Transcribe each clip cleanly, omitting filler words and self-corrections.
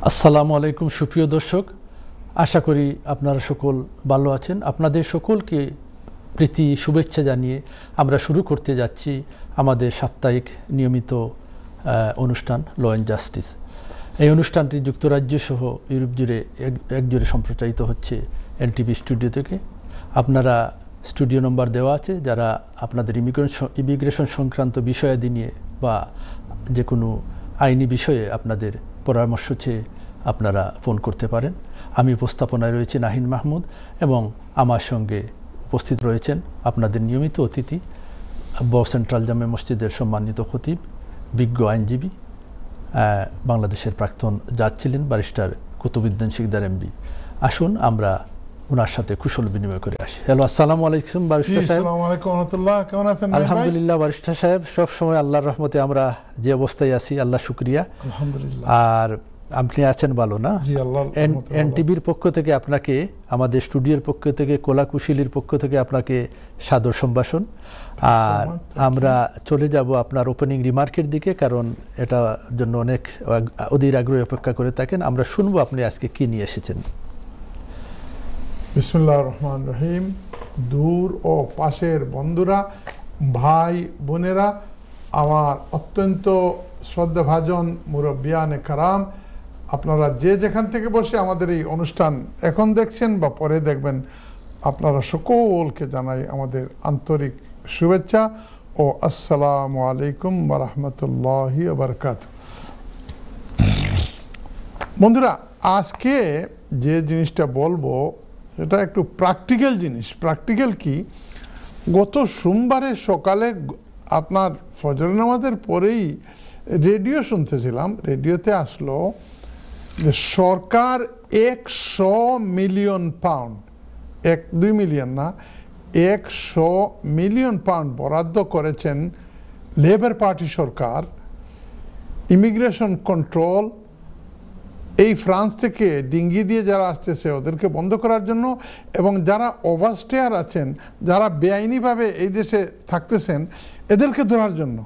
আসসালামু আলাইকুম সুপ্রিয় দর্শক, আশা করি আপনারা সকল ভালো আছেন। আপনাদের সকলকে প্রীতি শুভেচ্ছা জানিয়ে আমরা শুরু করতে যাচ্ছি আমাদের সাপ্তাহিক নিয়মিত অনুষ্ঠান ল অ্যান্ড জাস্টিস। এই অনুষ্ঠানটি যুক্তরাজ্য সহ ইউরোপ জুড়ে একজোড়ে সম্প্রচারিত হচ্ছে এনটিভি স্টুডিও থেকে। আপনারা স্টুডিও নম্বর দেওয়া আছে, যারা আপনাদের ইমিগ্রেশন সংক্রান্ত বিষয়াদি নিয়ে বা যে কোনো আইনি বিষয়ে আপনাদের পরামর্শ চেয়ে আপনারা ফোন করতে পারেন। আমি উপস্থাপনায় রয়েছি নাহিন মাহমুদ এবং আমার সঙ্গে উপস্থিত রয়েছেন আপনাদের নিয়মিত অতিথি সেন্ট্রাল জামে মসজিদের সম্মানিত খতিব, বিজ্ঞ আইনজীবী, বাংলাদেশের প্রাক্তন জাজ ছিলেন ব্যারিস্টার কুতুবউদ্দিন শিকদার এমবি। আসুন আমরা ওনার সাথে কুশল বিনিময় করে আসি। হ্যালো, আসসালামু আলাইকুম ব্যারিস্টার সাহেব। আসসালামু আলাইকুম ওয়া রাহমাতুল্লাহ। কেমন আছেন? আলহামদুলিল্লাহ ব্যারিস্টার সাহেব, সব সময় আল্লাহর রহমতে আমরা যে অবস্থায় আছি, আল্লাহ শুকরিয়া। আলহামদুলিল্লাহ। আর আপনি আছেন ভালো না? জি, আল্লাহর রহমতে। এনটিভির পক্ষ থেকে আপনাকে, আমাদের স্টুডিওর পক্ষ থেকে, কোলাকুশলীর পক্ষ থেকে আপনাকে সাদর সম্ভাষণ। আর আমরা চলে যাব আপনার ওপেনিং রিমার্কের দিকে, কারণ এটার জন্য অনেক অধীর আগ্রহে অপেক্ষা করে থাকেন। আমরা শুনবো আপনি আজকে কি নিয়ে এসেছেন। বিসমিল্লাহির রহমানির রহিম। দূর ও পাশের বন্ধুরা, ভাই বোনেরা, আমার অত্যন্ত শ্রদ্ধাভাজন মুরব্বিয়ানে কারাম, আপনারা যে যেখান থেকে বসে আমাদের এই অনুষ্ঠান এখন দেখছেন বা পরে দেখবেন, আপনারা সকলকে জানাই আমাদের আন্তরিক শুভেচ্ছা ও আসসালামু আলাইকুম ওয়া রাহমাতুল্লাহি ওয়া বারাকাতুহু। বন্ধুরা, আজকে যে জিনিসটা বলবো এটা একটু প্র্যাকটিক্যাল জিনিস। প্র্যাকটিক্যাল কি? গত সোমবারে সকালে আপনার ফজর নামাজের পরেই রেডিও শুনতেছিলাম। রেডিওতে আসলো যে সরকার 100 মিলিয়ন পাউন্ড, 1-2 মিলিয়ন না, 100 মিলিয়ন পাউন্ড বরাদ্দ করেছেন লেবার পার্টি সরকার ইমিগ্রেশন কন্ট্রোল, এই ফ্রান্স থেকে ডিঙ্গি দিয়ে যারা আসতেছে ওদেরকে বন্ধ করার জন্য, এবং যারা ওভারস্টেয়ার আছেন, যারা বেআইনিভাবে এই দেশে থাকতেছেন, এদেরকে ধরার জন্য।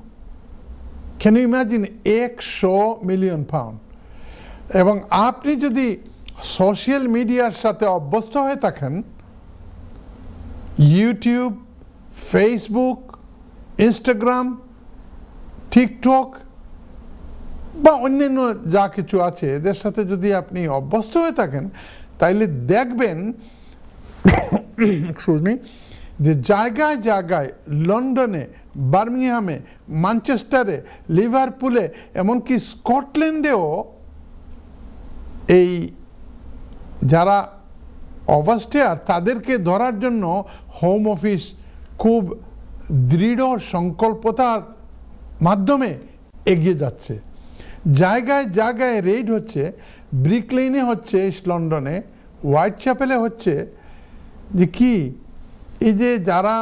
Can you imagine 100 million pound? এবং আপনি যদি সোশ্যাল মিডিয়ার সাথে অভ্যস্ত হয়ে থাকেন, ইউটিউব, ফেসবুক, ইনস্টাগ্রাম, টিকটক বা অন্যান্য যা কিছু আছে, এদের সাথে যদি আপনি অভ্যস্ত হয়ে থাকেন, তাইলে দেখবেন যে জায়গায় জায়গায়, লন্ডনে, বার্মিংহামে, ম্যানচেস্টারে, লিভারপুলে, এমনকি স্কটল্যান্ডেও এই যারা ওভারস্টেয়ার তাদেরকে ধরার জন্য হোম অফিস খুব দৃঢ় সংকল্পতার মাধ্যমে এগিয়ে যাচ্ছে। জায়গায় জায়গায় রেড হচ্ছে। ব্রিক লেনে হচ্ছে ইস্ট লন্ডনে, হোয়াইট চ্যাপেলে হচ্ছে। যে কি, এই যে যারা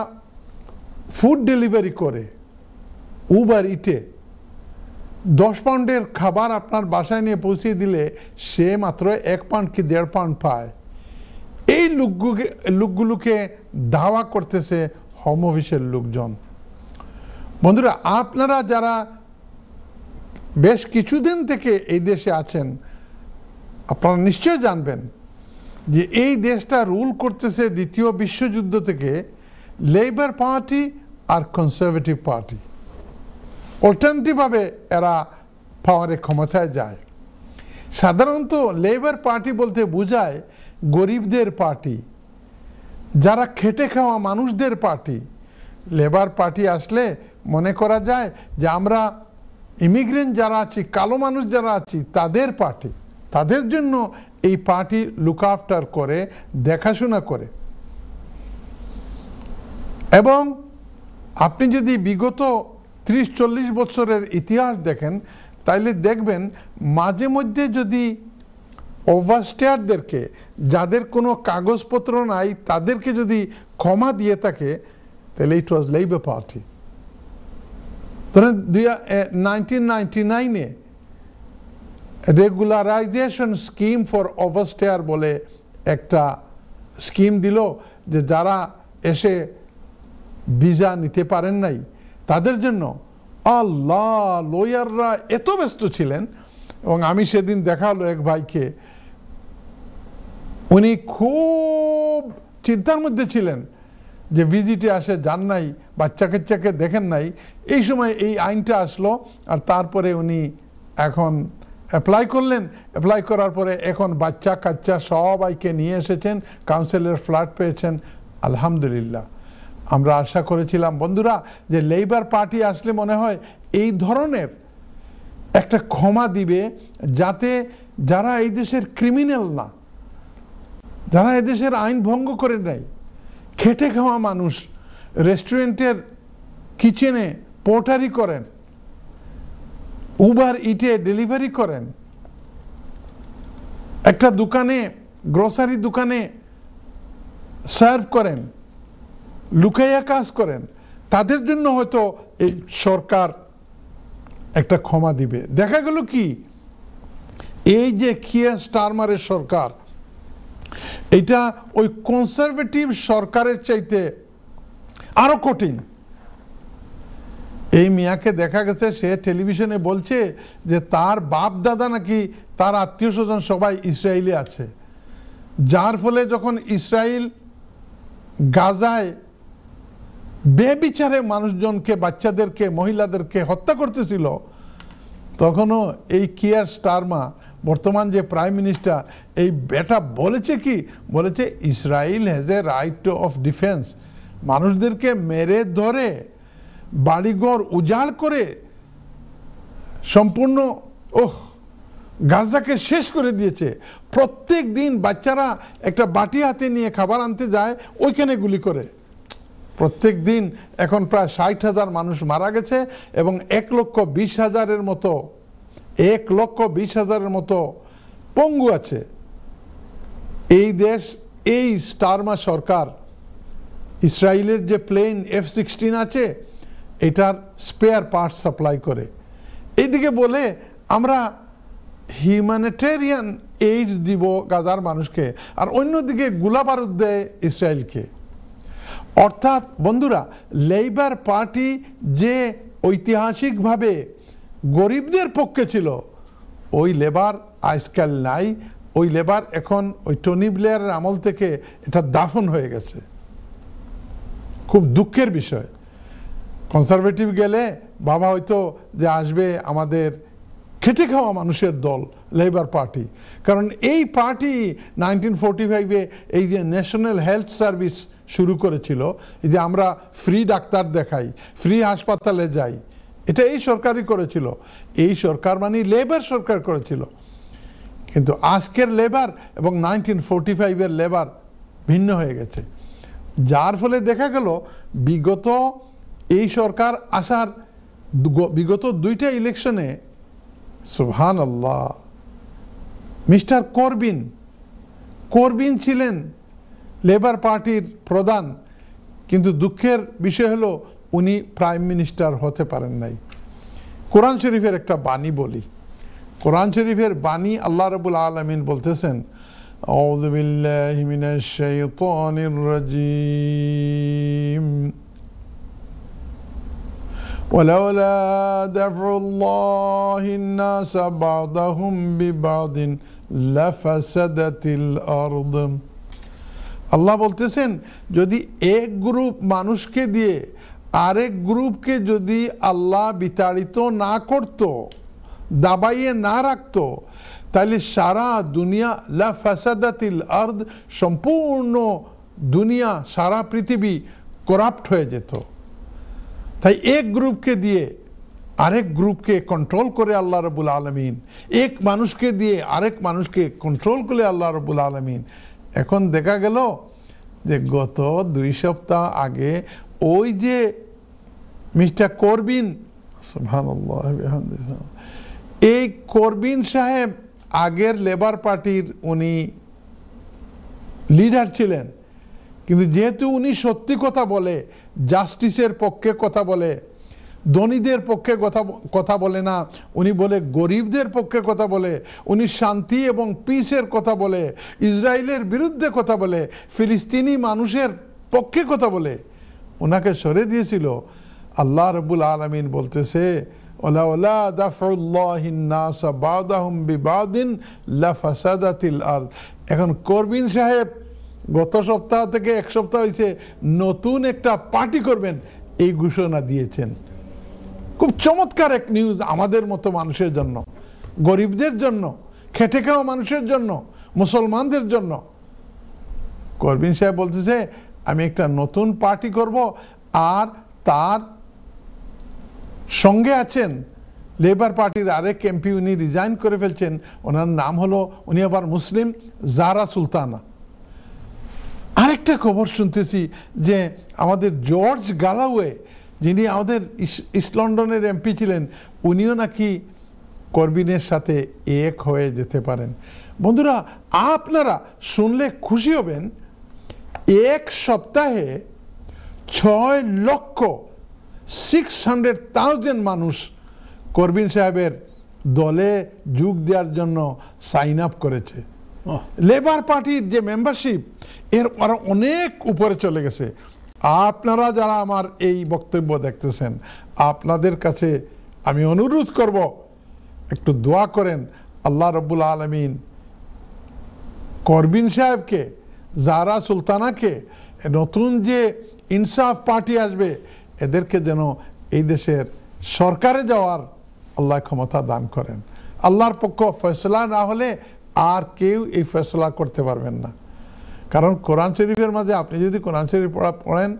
ফুড ডেলিভারি করে উবার ইটে, 10 পাউন্ডের খাবার আপনার বাসায় নিয়ে পৌঁছে দিলে সে মাত্র 1 পাউন্ড কি 1.5 পাউন্ড পায়। এই লোকগুলোকে দাওয়া করতেছে হোম অফিসের লোকজন। বন্ধুরা, আপনারা যারা বেশ কিছুদিন থেকে এই দেশে আছেন, আপনারা নিশ্চয় জানবেন যে এই দেশটা রুল করতেছে দ্বিতীয় বিশ্বযুদ্ধ থেকে লেবার পার্টি আর কনজারভেটিভ পার্টি। অল্টারনেটিভভাবে এরা পাওয়ারে ক্ষমতায় যায়। সাধারণত লেবার পার্টি বলতে বোঝায় গরিবদের পার্টি, যারা খেটে খাওয়া মানুষদের পার্টি। লেবার পার্টি আসলে মনে করা যায় যে আমরা ইমিগ্রেন্ট যারা আছি, কালো মানুষ যারা আছি, তাদের পার্টি। তাদের জন্য এই পার্টি লুক আফটার করে, দেখাশোনা করে। এবং আপনি যদি বিগত 30-40 বছরের ইতিহাস দেখেন, তাইলে দেখবেন মাঝে মধ্যে যদি ওভারস্টেয়ারদেরকে, যাদের কোনো কাগজপত্র নাই, তাদেরকে যদি ক্ষমা দিয়ে থাকে, তাহলে ইট ওয়াজ লেবার পার্টি। ধরেন 1999-এ রেগুলারাইজেশন স্কিম ফর ওভারস্টেয়ার বলে একটা স্কিম দিল, যে যারা এসে ভিসা নিতে পারেন নাই তাদের জন্য। আল্লাহ, লয়াররা এত ব্যস্ত ছিলেন এবং আমি সেদিন দেখা হলো এক ভাইকে, উনি খুব চিন্তার মধ্যে ছিলেন যে ভিজিটে আসে, যান নাই, বাচ্চা কাচ্চাকে দেখেন নাই। এই সময় এই আইনটা আসলো, আর তারপরে উনি এখন অ্যাপ্লাই করলেন। অ্যাপ্লাই করার পরে এখন বাচ্চা কাচ্চা সবাইকে নিয়ে এসেছেন, কাউন্সিলের ফ্ল্যাট পেয়েছেন। আলহামদুলিল্লাহ। আমরা আশা করেছিলাম বন্ধুরা যে লেবার পার্টি আসলে মনে হয় এই ধরনের একটা ক্ষমা দিবে, যাতে যারা এই দেশের ক্রিমিনাল না, যারা এদেশের আইন ভঙ্গ করে নাই, খেটে খাওয়া মানুষ, রেস্টুরেন্টের কিচেনে পোর্টারি করেন, উবার ইটে ডেলিভারি করেন, একটা দোকানে, গ্রোসারি দোকানে সার্ভ করেন, লুকাইয়া কাজ করেন, তাদের জন্য হয়তো এই সরকার একটা ক্ষমা দিবে। দেখা গেল কি, এই যে কিয়ার স্টারমারের সরকার, এটা ওই কনজারভেটিভ সরকারের চাইতে আরো কঠিন। এই মিয়াকে দেখা গেছে সে টেলিভিশনে বলছে যে তার বাপ দাদা নাকি, তার আত্মীয় স্বজন সবাই ইসরায়েলে আছে, যার ফলে যখন ইসরায়েল গাজায় বেবিচারে মানুষজনকে, বাচ্চাদেরকে, মহিলাদেরকে হত্যা করতেছিল, তখনও এই কিয়ার স্টারমার, বর্তমান যে প্রাইম মিনিস্টার, এই বেটা বলেছে কি, বলেছে Israel has a right of defence. মানুষদেরকে মেরে ধরে বাড়িঘর উজাড় করে সম্পূর্ণ গাজাকে শেষ করে দিয়েছে। প্রত্যেক দিন বাচ্চারা একটা বাটি হাতে নিয়ে খাবার আনতে যায়, ওইখানে গুলি করে। প্রত্যেক দিন এখন প্রায় 60,000 মানুষ মারা গেছে এবং 1,20,000-এর মতো 1,20,000-এর মতো পঙ্গু আছে। এই দেশ, এই স্টারমার সরকার ইসরায়েলের যে প্লেন F-16 আছে, এটার স্পেয়ার পার্টস সাপ্লাই করে। এইদিকে বলে আমরা হিউম্যানিটেরিয়ান এইড দিব গাজার মানুষকে, আর অন্যদিকে গোলাবারুদ দেয় ইসরায়েলকে। অর্থাৎ বন্ধুরা, লেবার পার্টি যে ঐতিহাসিকভাবে গরিবদের পক্ষে ছিল, ওই লেবার আজকাল নাই। ওই লেবার এখন ওই টনি ব্লেয়ারের আমল থেকে এটা দাফন হয়ে গেছে। খুব দুঃখের বিষয়। কনজারভেটিভ গেলে বাবা হয়তো যে আসবে আমাদের খেটে খাওয়া মানুষের দল, লেবার পার্টি। কারণ এই পার্টি 1945-এ এই যে ন্যাশনাল হেলথ সার্ভিস শুরু করেছিল, এই যে আমরা ফ্রি ডাক্তার দেখাই, ফ্রি হাসপাতালে যাই, এটা এই সরকারই করেছিল। এই সরকার মানে লেবার সরকার করেছিল। কিন্তু আজকের লেবার এবং 1945-এর লেবার ভিন্ন হয়ে গেছে, যার ফলে দেখা গেল বিগত এই সরকার আসার বিগত 2টা ইলেকশনে সুবহানাল্লাহ, মিস্টার করবিন ছিলেন লেবার পার্টির প্রধান, কিন্তু দুঃখের বিষয় হলো উনি প্রাইম মিনিস্টার হতে পারেন নাই। কোরআন শরীফের একটা বাণী বলি। কোরআন শরীফের বাণী আল্লাহ রাব্বুল আলামিন বলতেছেন, আউযু বিল্লাহি মিনাশ শাইতানির রাজীম, ওয়ালাউলা দাফউল্লাহিন নাস বা'দাহুম বিবা'দিন লাফাসাদাতিল আরদ। আল্লাহ বলতেছেন, যদি এক গ্রুপ মানুষকে দিয়ে আরেক গ্রুপকে যদি আল্লাহ বিতাড়িত না করত, দাবাইয়ে না রাখতো, তাহলে সারা দুনিয়া লাফাসাদাতিল আরদ, সম্পূর্ণ দুনিয়া, সারা পৃথিবী করাপ্ট হয়ে যেত। তাই এক গ্রুপকে দিয়ে আরেক গ্রুপকে কন্ট্রোল করে আল্লাহ রাব্বুল আলামিন, এক মানুষকে দিয়ে আরেক মানুষকে কন্ট্রোল করে আল্লাহ রাব্বুল আলামিন। এখন দেখা গেল যে গত 2 সপ্তাহ আগে ওই যে মিস্টার করবিন, সুবহানাল্লাহ, এই করবিন সাহেব আগের লেবার পার্টির উনি লিডার ছিলেন, কিন্তু যেহেতু উনি সত্যি কথা বলে, জাস্টিসের পক্ষে কথা বলে, ধনীদের পক্ষে কথা বলে না, উনি বলে গরিবদের পক্ষে কথা বলে, উনি শান্তি এবং পিসের কথা বলে, ইসরায়েলের বিরুদ্ধে কথা বলে, ফিলিস্তিনি মানুষের পক্ষে কথা বলে, ওনাকে সরে দিয়েছিল। আল্লাহ রাব্বুল আলামিন বলতেছে, ওয়ালাউলা দাফউল্লাহিন নাস বা'দাহুম বিবাদিন লাফাসাদাতিল আরদ। এখন করবিন সাহেব গত সপ্তাহ থেকে এক সপ্তাহ হয়েছে নতুন একটা পার্টি করবেন এই ঘোষণা দিয়েছেন। খুব চমৎকার এক নিউজ আমাদের মতো মানুষের জন্য, গরিবদের জন্য, খেটে খাওয়া মানুষের জন্য, মুসলমানদের জন্য। করবিন সাহেব বলতেছে আমি একটা নতুন পার্টি করব, আর তার সঙ্গে আছেন লেবার পার্টির আরেক এমপি, উনি রিজাইন করে ফেলছেন, ওনার নাম হলো, উনি আবার মুসলিম, জারা সুলতানা। আরেকটা খবর শুনতেছি যে আমাদের জর্জ গালাওয়ে, যিনি আমাদের ইস্ট লন্ডনের এমপি ছিলেন, উনিও নাকি করবিনের সাথে এক হয়ে যেতে পারেন। বন্ধুরা, আপনারা শুনলে খুশি হবেন, এক সপ্তাহে 6,600,000 মানুষ করবিন সাহেবের দলে যোগ দেওয়ার জন্য সাইন আপ করেছে। লেবার পার্টির যে মেম্বারশিপ এর আরো অনেক উপরে চলে গেছে। আপনারা যারা আমার এই বক্তব্য দেখতেছেন, আপনাদের কাছে আমি অনুরোধ করব একটু দোয়া করেন, আল্লাহ রব্বুল আলামিন করবিন সাহেবকে, জারা সুলতানাকে, নতুন যে ইনসাফ পার্টি আসবে, এদেরকে যেন এই দেশের সরকারে যাওয়ার আল্লাহ ক্ষমতা দান করেন। আল্লাহর পক্ষ ফয়সলা না হলে আর কেউ এই ফয়সলা করতে পারবেন না। কারণ কোরআন শরীফের মাঝে আপনি যদি কোরআন শরীফ পড়েন,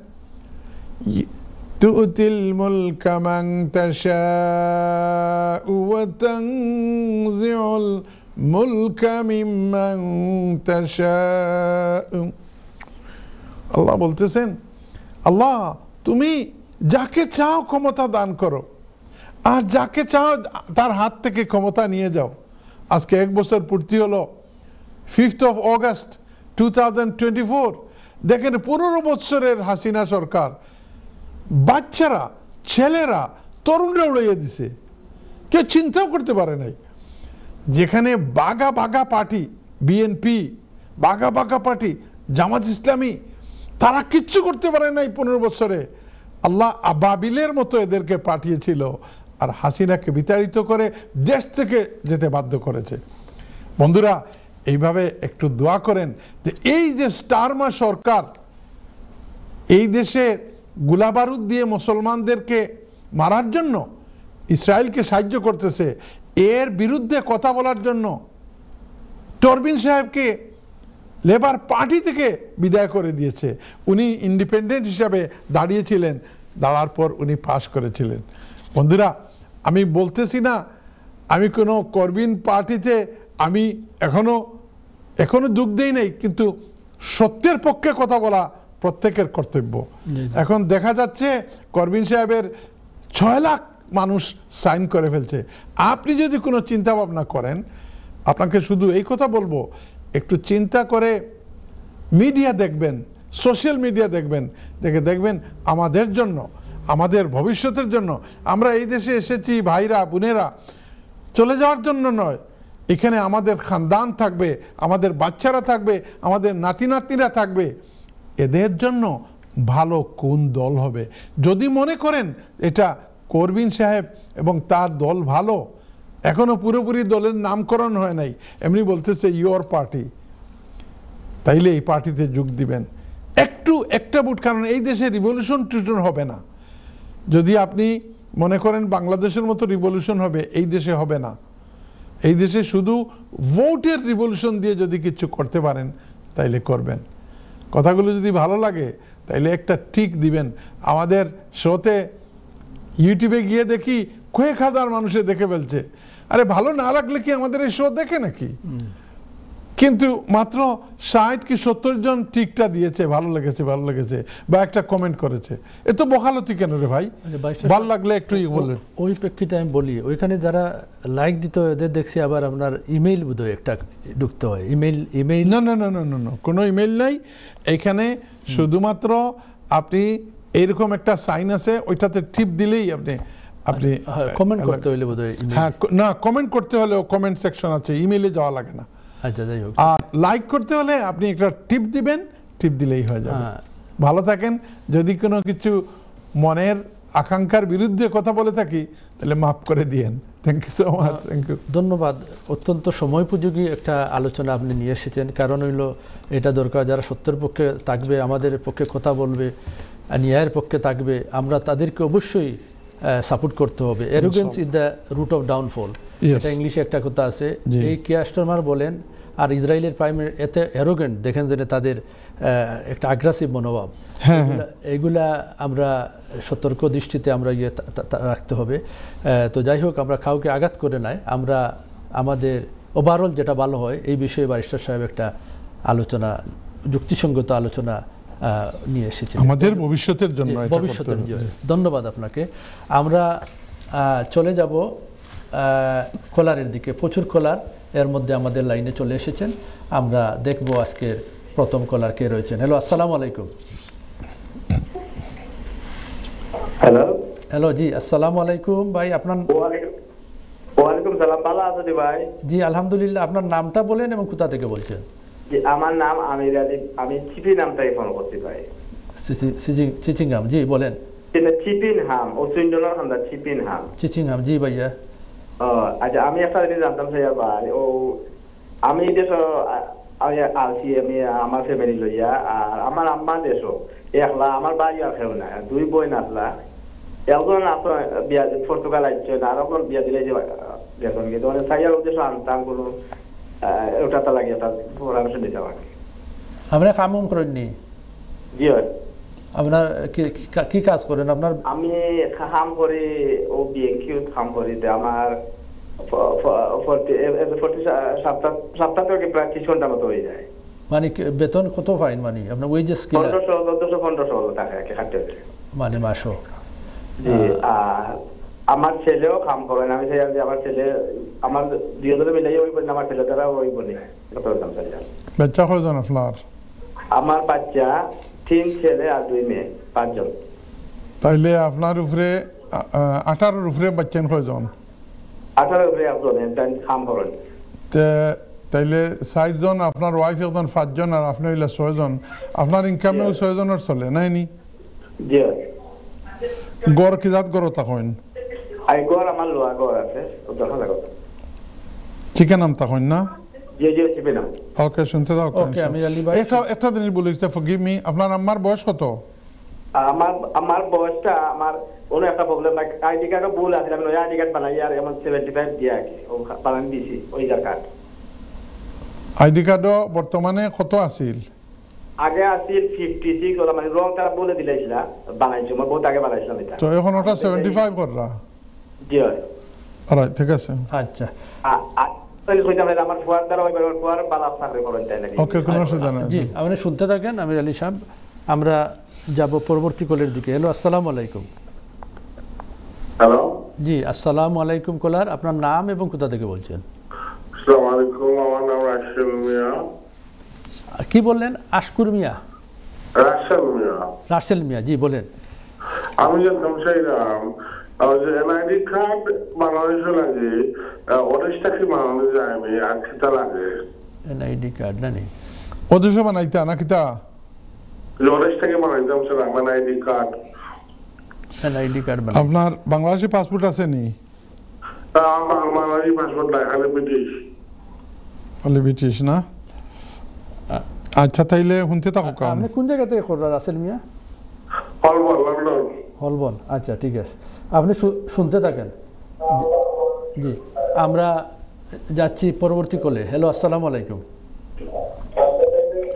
তুতিল মুলকা মান তাশাউ ওয়া তানজিউল মুলকা মিম্মান তাশাউ। আল্লাহ বলতেছেন, আল্লাহ তুমি যাকে চাও ক্ষমতা দান করো, আর যাকে চাও তার হাত থেকে ক্ষমতা নিয়ে যাও। আজকে 1 বছর পূর্তি হলো, 5th of August 2024। দেখেন 15 বছরের হাসিনা সরকার বাচ্চারা, ছেলেরা, তরুণরা উড়িয়ে দিছে, কেউ চিন্তাও করতে পারে নাই। যেখানে বাগা বাগা পার্টি, বিএনপি, বাগা বাগা পার্টি, জামাত ইসলামী, তারা কিচ্ছু করতে পারে নাই 15 বছরে। আল্লাহ আবাবিলের মতো এদেরকে পাঠিয়েছিল, আর হাসিনাকে বিতাড়িত করে দেশ থেকে যেতে বাধ্য করেছে। বন্ধুরা, এইভাবে একটু দোয়া করেন যে এই যে স্টারমা সরকার এই দেশে গোলাবারুদ দিয়ে মুসলমানদেরকে মারার জন্য ইসরায়েলকে সাহায্য করতেছে, এর বিরুদ্ধে কথা বলার জন্য করবিন সাহেবকে লেবার পার্টি থেকে বিদায় করে দিয়েছে। উনি ইন্ডিপেন্ডেন্ট হিসাবে দাঁড়িয়েছিলেন, দাঁড়ার পর উনি পাস করেছিলেন। বন্ধুরা, আমি বলতেছি না আমি কোনো করবিন পার্টিতে আমি এখনো যোগ দেই নাই, কিন্তু সত্যের পক্ষে কথা বলা প্রত্যেকের কর্তব্য। এখন দেখা যাচ্ছে করবিন সাহেবের 6 লাখ মানুষ সাইন করে ফেলছে। আপনি যদি কোনো চিন্তা ভাবনা করেন, আপনাকে শুধু এই কথা বলবো, একটু চিন্তা করে মিডিয়া দেখবেন, সোশ্যাল মিডিয়া দেখবেন, দেখবেন আমাদের জন্য, আমাদের ভবিষ্যতের জন্য। আমরা এই দেশে এসেছি ভাইরা বোনেরা চলে যাওয়ার জন্য নয়, এখানে আমাদের খানদান থাকবে, আমাদের বাচ্চারা থাকবে, আমাদের নাতি নাতনিরা থাকবে। এদের জন্য ভালো কোন দল হবে? যদি মনে করেন এটা করবিন সাহেব এবং তার দল ভালো, এখনো পুরোপুরি দলের নামকরণ হয় নাই, এমনি বলতেছে ইয়োর পার্টি, তাইলে এই পার্টিতে যোগ দিবেন। একটা ভোট, কারণ এই দেশে রিভলিউশন টিউশন হবে না। যদি আপনি মনে করেন বাংলাদেশের মতো রিভলিউশন হবে, এই দেশে হবে না। এই দেশে শুধু ভোটের রিভলিউশন দিয়ে যদি কিছু করতে পারেন তাইলে করবেন। কথাগুলো যদি ভালো লাগে তাইলে একটা টিক দিবেন। আমাদের শোতে ইউটিউবে গিয়ে দেখি কয়েক হাজার মানুষে দেখে ফেলছে। আরে ভালো না লাগলে কি আমাদের এই শো দেখে নাকি? কিন্তু মাত্র 60 কি 70 জন টিকটা দিয়েছে, ভালো লেগেছে বা একটা কমেন্ট করেছে। এত বকালতি কেন রে ভাই? ভালো লাগলে একটু বললেন। ওই প্রেক্ষিতে আমি বলি, ওইখানে যারা লাইক দিত এদের দেখছি আবার আপনার ইমেইল বোধহয় একটা ঢুকতে হয়। ইমেইল না, কোনো ইমেইল নাই এখানে। শুধুমাত্র আপনি এইরকম একটা সাইন আছে, ওইটাতে টিপ দিলেই আপনি কমেন্ট করতে হলে বোধহয়। হ্যাঁ, না, কমেন্ট করতে হলেও কমেন্ট সেকশন আছে, ইমেইলে যাওয়া লাগে না। আচ্ছা, যাই হোক। আর লাইক করতে হলে আপনি একটা টিপ দিবেন, টিপ দিলেই হয়ে যাবে। ভালো থাকেন। যদি কোনো কিছু মনের আকাঙ্ক্ষার বিরুদ্ধে কথা বলে থাকি তাহলে মাফ করে দিয়েন। Thank you so much. Thank you. ধন্যবাদ। অত্যন্ত সময়োপযোগী একটা আলোচনা আপনি নিয়ে এসেছেন। কারণ হইল এটা দরকার, যারা সত্যের পক্ষে থাকবে, আমাদের পক্ষে কথা বলবে, ন্যায়ের পক্ষে থাকবে, আমরা তাদেরকে অবশ্যই সাপোর্ট করতে হবে। Arrogance is the root of downfall, এটা ইংলিশে একটা কথা আছে। এই কিয়ার স্টারমার বলেন। আর ইসরায়েলের প্রাইম এতে অ্যারোগেন্ট, দেখেন যে তাদের একটা আগ্রাসিভ মনোভাব, এইগুলা আমরা সতর্ক দৃষ্টিতে আমরা রাখতে হবে। তো যাই হোক, আমরা কাউকে আঘাত করে নাই, আমরা আমাদের ওভারঅল যেটা ভালো হয় এই বিষয়ে ব্যারিস্টার সাহেব একটা আলোচনা, যুক্তিসঙ্গত আলোচনা নিয়ে এসেছেন আমাদের ভবিষ্যতের জন্য। ধন্যবাদ আপনাকে। আমরা চলে যাব কলারের দিকে। প্রচুর কলার এর মধ্যে আমাদের লাইনে চলে এসেছেন। আমরা দেখব আজকের প্রথম কলার কে রয়েছেন। হ্যালো, আসসালামু আলাইকুম। হ্যালো হ্যালো, জি আসসালামু আলাইকুম ভাই। আপনার? ওয়ালাইকুম সালাম। ভালো আছেন ভাই? জি আলহামদুলিল্লাহ। আপনার নামটা বলেন এবং কোথা থেকে বলছেন? জি, আমার নাম আমির আলী। আমি চিপি নাম থেকে ফোন করছি ভাই। চিচিংহাম। জি বলেন। চিপিনহাম, ও সুইন্ডলার হামদা চিপিনহাম। চিচিংহাম, জি ভাইয়া। আচ্ছা, আমি একটা জিনিস জানতাম চাই ভাই। ও আমি দেশ আলছি, আমি আমার ফ্যামিলি লইয়া, আর আমার আম্মা দেশ একলা, আমার বাড়ি আর কেউ না, দুই বই নাচলা। একজন বিয়া পর্তুগাল আসছে না, আর একজন বিয়া দিলে যে গেছেন কিন্তু মানে সাইয়ার উদ্দেশ্য আনতাম কোনো ওটা তো লাগে, তার পরামর্শ দিতে আমাকে। আমরা কাম করেননি? জি হয়। আপনার কি কাজ করেন আপনার? আমি কাম করি, ও বিএনকিউ কাম করি। আমার সপ্তাহ থেকে প্রায় 30 ঘন্টা মতো হয়ে যায়। মানে বেতন কত পাইন? মানে আপনার ওয়েজেস কি? 1500 টাকা খাটতে মানে মাসও? জি। আর আমার ছেলেও কাম করেন। আমি চাই যে আমার ছেলে, আমার 2000 মিলাই ওই বলি, আমার ছেলে দ্বারা ওই বলি কত দাম চাই। বাচ্চা কয়জন আপনার? আমার বাচ্চা 3 ছেলে আর 2 মেয়ে, 5 জন। তাইলে আপনার উপরে 18-এর উপরে বাচ্চা কয়জন? 18 উপরে একজন কাম করেন। তাইলে 60 জন, আপনার ওয়াইফ একজন, 5 জন, আর আপনি হইলে 6 জন। আপনার ইনকামেও 6 জনের চলে নাইনি? জি। গড় কি জাত গড় তখন? আই গড় আমার লোয়া গড় আছে, ও দেখা লাগো। চিকেন নাম তখন না? জি জি, চিকেন নাম। ওকে, শুনতে দাও। ওকে, আমি আলী ভাই একটা জিনিস বলি, ফরগিভ মি, আপনার আম্মার বয়স কত? আমার বয়সটা, আমার কোনো একটা প্রবলেম নাই। আইডি কার্ডও ভুল আছে, আমি আইডি কার্ড বানাই আর এমন 75 দিয়ে আগে ও বানান দিছি ওই কার্ড। আইডি কার্ডও বর্তমানে কত আছিল? আগে আছিল 56, ওটা মানে রং তারা বলে দিলাইছিল, বানাইছি মই বহুত আগে বানাইছিলাম এটা। তো এখন ওটা 75 কররা? জি হয়। অলরাইট, ঠিক আছে। আচ্ছা, আমার ফুয়ার দ্বারা ওই ফুয়ার বালা সার্ভে করেন তাই নাকি? ওকে, কোনো অসুবিধা নেই। জি, আপনি শুনতে থাকেন আমির আলী সাহেব। আমরা যাব পরবর্তী কলের দিকে। হ্যালো, আসসালামু আলাইকুম। হ্যালো, জি আসসালামু আলাইকুম কলার, আপনার নাম এবং কোথা থেকে বলছেন? আসসালামু আলাইকুম, আমার নাম রাশেল মিয়া। কি বললেন? আশকুর মিয়া? রাশেল মিয়া। রাসেল মিয়া, জি বলেন। আমি জানতাম চাইলাম যে এনআইডি কার্ড বানানোর লাগে ওদেশটা কি বানানো যায়, আমি আর কিতা লাগে? এনআইডি কার্ড না নেই ওদেশ বানাইতা না কিতা? ওদেশ থেকে বানাইতাম sir NID card. NID card আপনার বাংলাদেশি পাসপোর্ট আছে নি? আমার বাংলাদেশি পাসপোর্ট নাই, খালি ব্রিটিশ। খালি ব্রিটিশ না? আচ্ছা, তাইলে শুনতে থাকো। আপনি কোন জায়গা থেকে করেন রাসেল মিয়া? হলবল, লন্ডন। হলবন, আচ্ছা ঠিক আছে, আপনি শুনতে থাকেন। জি, আমরা যাচ্ছি পরবর্তী কলে। হ্যালো, আসসালামু আলাইকুম।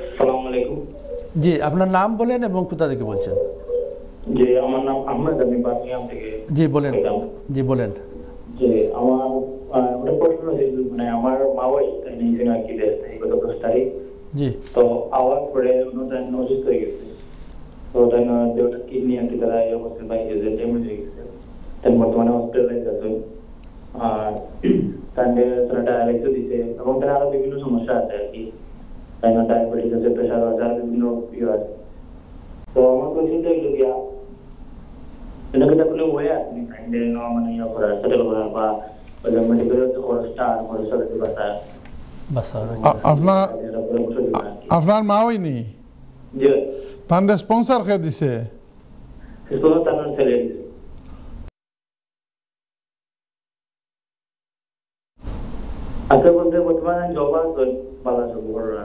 আসসালামু আলাইকুম। জি, আপনার নাম বলেন এবং কোথা থেকে বলছেন? জি, আমার নাম আহমেদ, আমি বার্মিংহাম থেকে। জি বলেন। জি বলেন। যে আমার ওটা প্রশ্ন ছিল, মানে আমার মা বাবা নিয়েছেন আর কি দেশ থেকে গত 10 তারিখ। জি। তো আওয়াজ পরে অনুদান অসুস্থ হয়ে গেছে। তো তাই না যেটা কিডনি আর কি তারা এই অবস্থায় পাই যে ড্যামেজ হয়ে গেছে। তাই বর্তমানে হসপিটালাইজ আছে। আর তাদের তারা ডায়ালাইসিস দিছে এবং তারা আরো বিভিন্ন সমস্যা আছে আর কি। তাই না ডায়াবেটিস আছে, প্রেশার আছে, আর বিভিন্ন ইয়ে আছে। তো আমার কোশ্চেন তো এগুলো গিয়া এটা কিন্তু কোনো ওয়ে আছে কাইন্ড অফ মানে ইয়ে করা, সেটেল করা বা ওই মেডিকেলের খরচটা আর খরচটা দিতে পারতা। আপনার মা হয়নি? জি। তার স্পন্সর কে দিছে? স্পন্সর তার ছেলে। তো বালা জবররা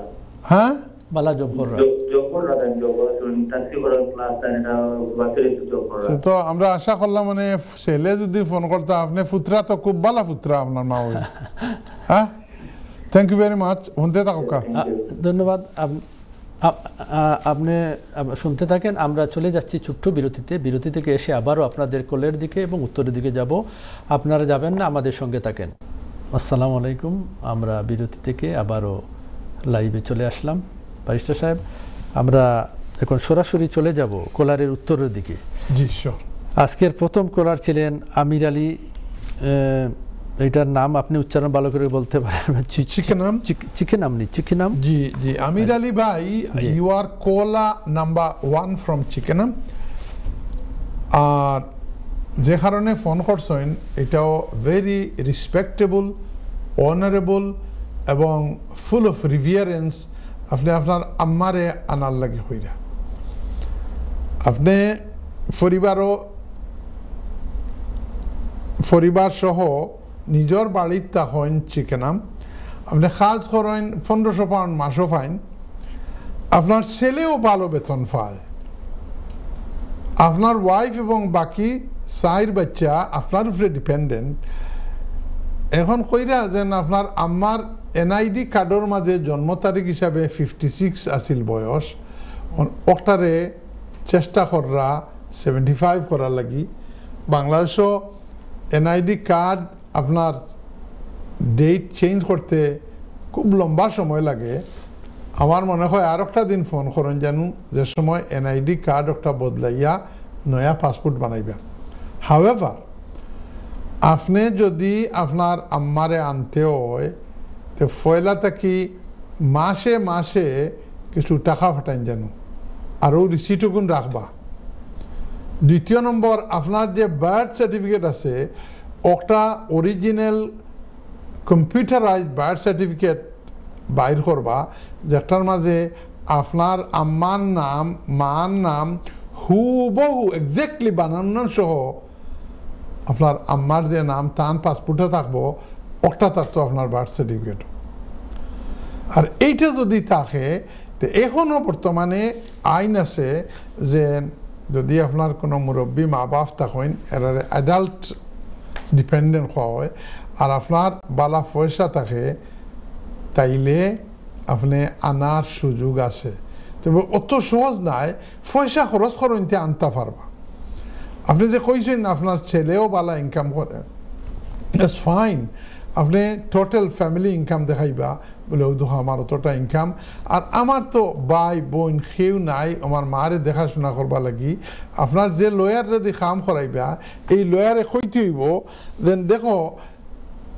হ্যাঁ বালা জব্বররা জবররা দেন জবর তাসি করার ক্লাস এটা বাতিল জবররা তো আমরা আশা করলাম মানে ছেলে যদি ফোন করতে আপনি পুত্রা তো খুব ভালো পুত্রা আপনার মা হই হ্যাঁ থ্যাংক ইউ ভেরি মাচ শুনতে থাকো ধন্যবাদ। আপনি শুনতে থাকেন। আমরা চলে যাচ্ছি ছোট্ট বিরতিতে। বিরতি থেকে এসে আবারও আপনাদের কোলের দিকে এবং উত্তরের দিকে যাব। আপনারা যাবেন না, আমাদের সঙ্গে থাকেন। আসসালামু আলাইকুম। আমরা বিরতি থেকে আবারও লাইভে চলে আসলাম। ব্যারিস্টার সাহেব, আমরা এখন সরাসরি চলে যাব কোলারের উত্তরের দিকে। জি শিওর। আজকের প্রথম কোলার ছিলেন আমির আলী। এইটার নাম আপনি উচ্চারণ ভালো করে বলতে পারেন। চিকেনাম চিকেনাম। জি জি, আমির আলী ভাই, you are caller number 1 from চিকেনাম। আর যে কারণে ফোন করছেন এটাও ভেরি রেসপেক্টেবল, অনারেবল এবং ফুল অফ রিভিয়ারেন্স। আপনি আপনার আম্মারে আনার লাগে হইরা আপনি পরিবার সহ নিজের বাড়ির তখন চিকেনাম আপনি কাজ করেন 1500 পাউন্ড মাসও পাইন, আপনার ছেলেও ভালো বেতন পায়, আপনার ওয়াইফ এবং বাকি 4 বাচ্চা আপনার উপরে ডিপেন্ডেন্ট। এখন কইরা যেন আপনার আম্মার এনআইডি কার্ডের মাঝে জন্ম তারিখ হিসাবে 56 আসিল বয়স, ওটারে চেষ্টা করা 75 করার লাগি। বাংলাদেশও এনআইডি কার্ড আপনার ডেট চেঞ্জ করতে খুব লম্বা সময় লাগে। আমার মনে হয় আর একটা দিন ফোন করেন জানু যে সময় এনআইডি কার্ড একটা বদলাইয়া নয়া পাসপোর্ট বানাইবা। হাউএভার আপনি যদি আপনার আম্মারে আনতে হয় তো ফয়লা থাকি মাসে মাসে কিছু টাকা ফাটাইন জানু, আরও রিসিটগুন রাখবা। দ্বিতীয় নম্বর, আপনার যে বার্থ সার্টিফিকেট আছে ওটা অরিজিনাল কম্পিউটারাইজ বার্থ সার্টিফিকেট বাইর করবা, যেটার মাঝে আপনার আম্মার নাম মার নাম হুবহু এক্স্যাক্টলি বানানো সহ আপনার আম্মার যে নাম তার পাসপোর্টে থাকবো ওটা থাকতো আপনার বার্থ সার্টিফিকেট। আর এইটা যদি থাকে তো এখনও বর্তমানে আইন আছে যে যদি আপনার কোনো মুরব্বী মা বাপ থাকেন এরা অ্যাডাল্ট ডিপেন্ডেন্ট হওয়া হয় আর আপনার বালা পয়সা থাকে তাইলে আপনি আনার সুযোগ আছে। তবে অত সহজ নাই, পয়সা খরচ করতে আনতে পারবা। আপনি যে কইছেন আপনার ছেলেও বালা ইনকাম করে, দ্যাটস ফাইন। আপনি টোটাল ফ্যামিলি ইনকাম দেখাইবা বলে ও দেখো আমার অতটা ইনকাম, আর আমার তো ভাই বোন কেউ নাই, আমার মারে দেখাশোনা করবা লাগি। আপনার যে লয়ার যদি কাম করাইবা এই লয়ারে কইতে হইব দেন দেখো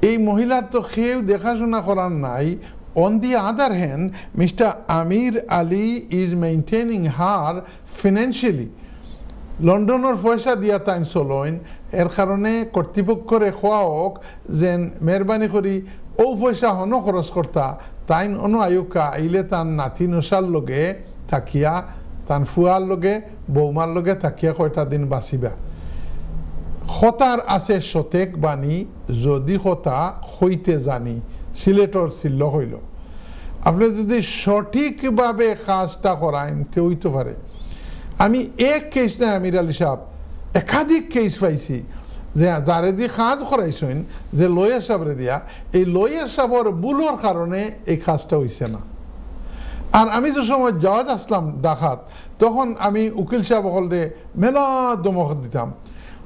এই মহিলার তো কেউ দেখাশোনা করার নাই। On the other hand, Mr. Amir Ali is maintaining her financially. লন্ডনের পয়সা দিয়া তাইন চলইন, এর কারণে কর্তৃপক্ষরে খোয়া হোক যেন মেহরবানি করি ও পয়সা হন খরচ করতা তাইন অন আয়ুকা আইলে তান নাতি নসার লগে থাকিয়া তান ফুয়ার লগে বৌমার লগে থাকিয়া কয়টা দিন বাঁচিবা। হতার আছে শতেক বাণী যদি হতা হইতে জানি, সিলেটর সিল্ল হইল। আপনি যদি সঠিকভাবে কাজটা করাইন তে হইতে পারে। আমি এক কেস না আমির আলী সাহেব, একাধিক কেস পাইছি যে যারে দিয়ে কাজ করাইছেন যে লয়ার সাহেবরে দিয়া, এই লয়ার সাহেবের ভুলের কারণে এই কাজটা হইছে না। আর আমি যে সময় জজ আসলাম ডাকাত, তখন আমি উকিল সাহেব হলরে মেলা দমক দিতাম,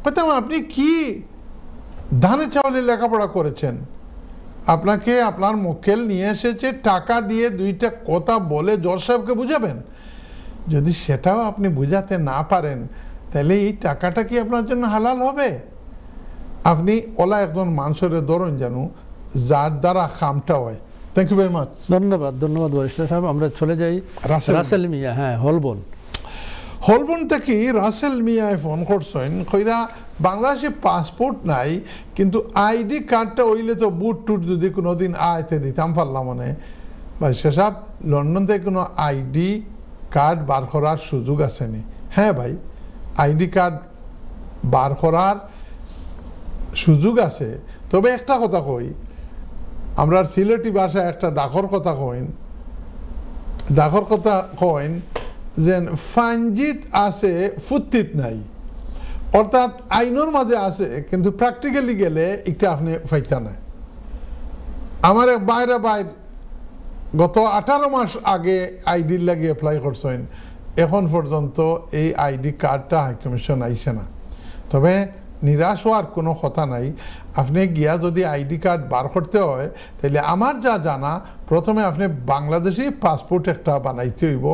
কইতাম আপনি কি ধানে চাউলে লেখাপড়া করেছেন, আপনাকে আপনার মক্কেল নিয়ে এসেছে টাকা দিয়ে 2টা কথা বলে জজ সাহেবকে বুঝাবেন। যদি সেটাও আপনি বুঝাতে না পারেন তাহলে এই টাকাটা কি আপনার জন্য হালাল হবে? আপনি ওলা একজন মানুষের ধরুন জানু যার দ্বারা কামটা হয়। Thank you very much. ধন্যবাদ ব্যারিস্টার সাহেব। আমরা চলে যাই রাসেল মিয়া। হ্যাঁ, হলবন থেকে রাসেল মিয়ায় ফোন করছেন, কইরা বাংলাদেশে পাসপোর্ট নাই কিন্তু আইডি কার্ডটা হইলে তো বুট টুট যদি কোনোদিন আয়তে দিতাম পারলাম মনে। ভাই সেসব লন্ডন থেকে কোনো আইডি কার্ড বার করার সুযোগ আসেনি? হ্যাঁ ভাই, আইডি কার্ড বার করার সুযোগ আছে। তবে একটা কথা কই, আমরা সিলেটি ভাষায় একটা ডাকর কথা কইন যে ফাঞ্জিত আছে ফুত্তিত নাই, অর্থাৎ আইনের মাঝে আছে কিন্তু প্র্যাকটিক্যালি গেলে একটা আপনি ফাইতা নাই। আমার এক বাইরে গত 18 মাস আগে আইডির লাগে অ্যাপ্লাই করছেন, এখন পর্যন্ত এই আইডি কার্ডটা হাইকমিশন আইছে না। তবে নিরাশ হওয়ার কোনো কথা নাই, আপনি গিয়া যদি আইডি কার্ড বার করতে হয় তাহলে আমার যা জানা, প্রথমে আপনি বাংলাদেশি পাসপোর্ট একটা বানাইতে হইব,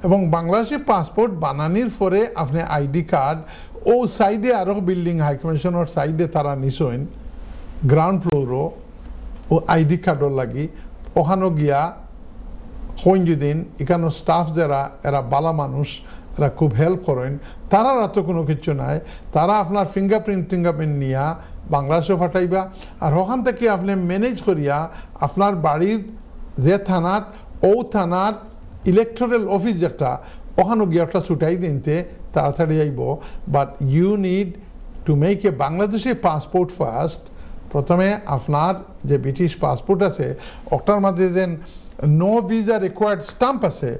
এবং বাংলাদেশি পাসপোর্ট বানানির পরে আপনি আইডি কার্ড ও সাইডে আরও বিল্ডিং হাইকমিশনের সাইডে তারা নিছেন গ্রাউন্ড ফ্লোরও ও আইডি কার্ডর লাগি, ওখানে গিয়া দিন এখানে স্টাফ যারা এরা বালা মানুষ, এরা খুব হেল্প করেন, তারা তো কোনো কিছু নাই, তারা আপনার ফিঙ্গারপ্রিন্ট নিয়া বাংলাদেশে ফাটাইবা, আর ওখান থেকে আপনি ম্যানেজ করিয়া আপনার বাড়ির যে থানাত ও থানার ইলেকটোরাল অফিস যেটা, ওখানে গিয়ে একটা ছুটাই দিনতে তাড়াতাড়ি আইব। But you need to make a Bangladeshi passport first. প্রথমে আপনার যে ব্রিটিশ পাসপোর্ট আছে ওটার মাঝে যে নো ভিসা রিকোয়ার্ড স্টাম্প আছে,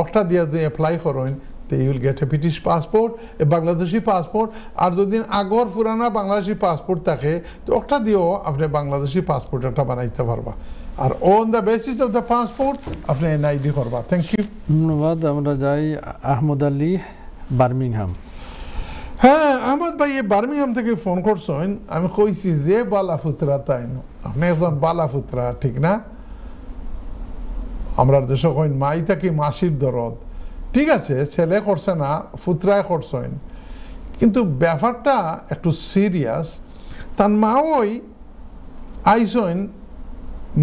ওটা দিয়ে যদি অ্যাপ্লাই করেন তো you will get a British passport, a Bangladeshi passport. আর যদি আগর পুরানা বাংলাদেশি পাসপোর্ট থাকে তো ওটা দিয়েও আপনি বাংলাদেশি পাসপোর্ট একটা বানাইতে পারবা। আর on the basis of the passport আপনি এনআইডি করবা। Thank you. ধন্যবাদ। আমরা যাই আহমদ আলী, বার্মিংহাম। হ্যাঁ, আহমদ ভাই বার্মিংহাম থেকে ফোন করছেন। আমি কইছি যে বালাফুতরা তাই না, আপনি একজন বালাফুতরা, ঠিক না? আমরা দেশে কইন মাই থাকি মাসির দরদ। ঠিক আছে, ছেলে করছে না, ফুতরায় করছেন, কিন্তু ব্যাপারটা একটু সিরিয়াস। তার মাওই আইসেন,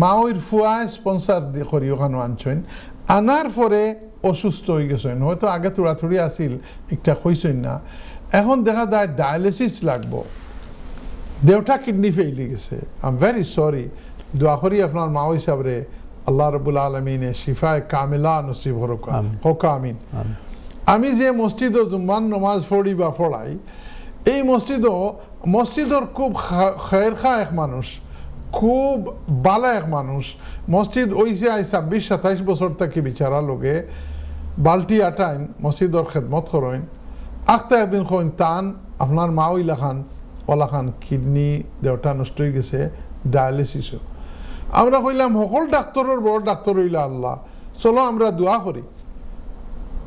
মাওইর ফুয়ায় স্পন্সার করি ওখানে আনছেন, আনার পরে অসুস্থ হয়ে গেছেন। হয়তো আগে তুড়াতুড়ি আসিল, একটা কইছেন না, এখন দেখা যায় ডায়ালিসিস লাগবো, দেওটা কিডনি ফেইলে গেছে। I am very sorry. দোয়া করি আপনার মাও হিসাবে আল্লাহ রব্বুল আলমিনে শিফায় কামিলা নসিব হোক, আমিন। আমি যে মসজিদও জুম্মান নমাজ পড়ি বা পড়াই, এই মসজিদর খুব খের খা এক মানুষ, খুব বালা এক মানুষ। মসজিদ ওইসে আই 26-27 বছর থেকে বিচারা লোকে বাল্টি আটাইন মসজিদর খেদমত করেন। আখতা একদিন কইন টান আপনার মা ওলাখান কিডনি দেওটা নষ্ট হয়ে গেছে, ডায়ালিসিসও। আমরা কইলাম সকল ডাক্তারের বড় ডাক্তার হইলা আল্লাহ, চলো আমরা দোয়া করি।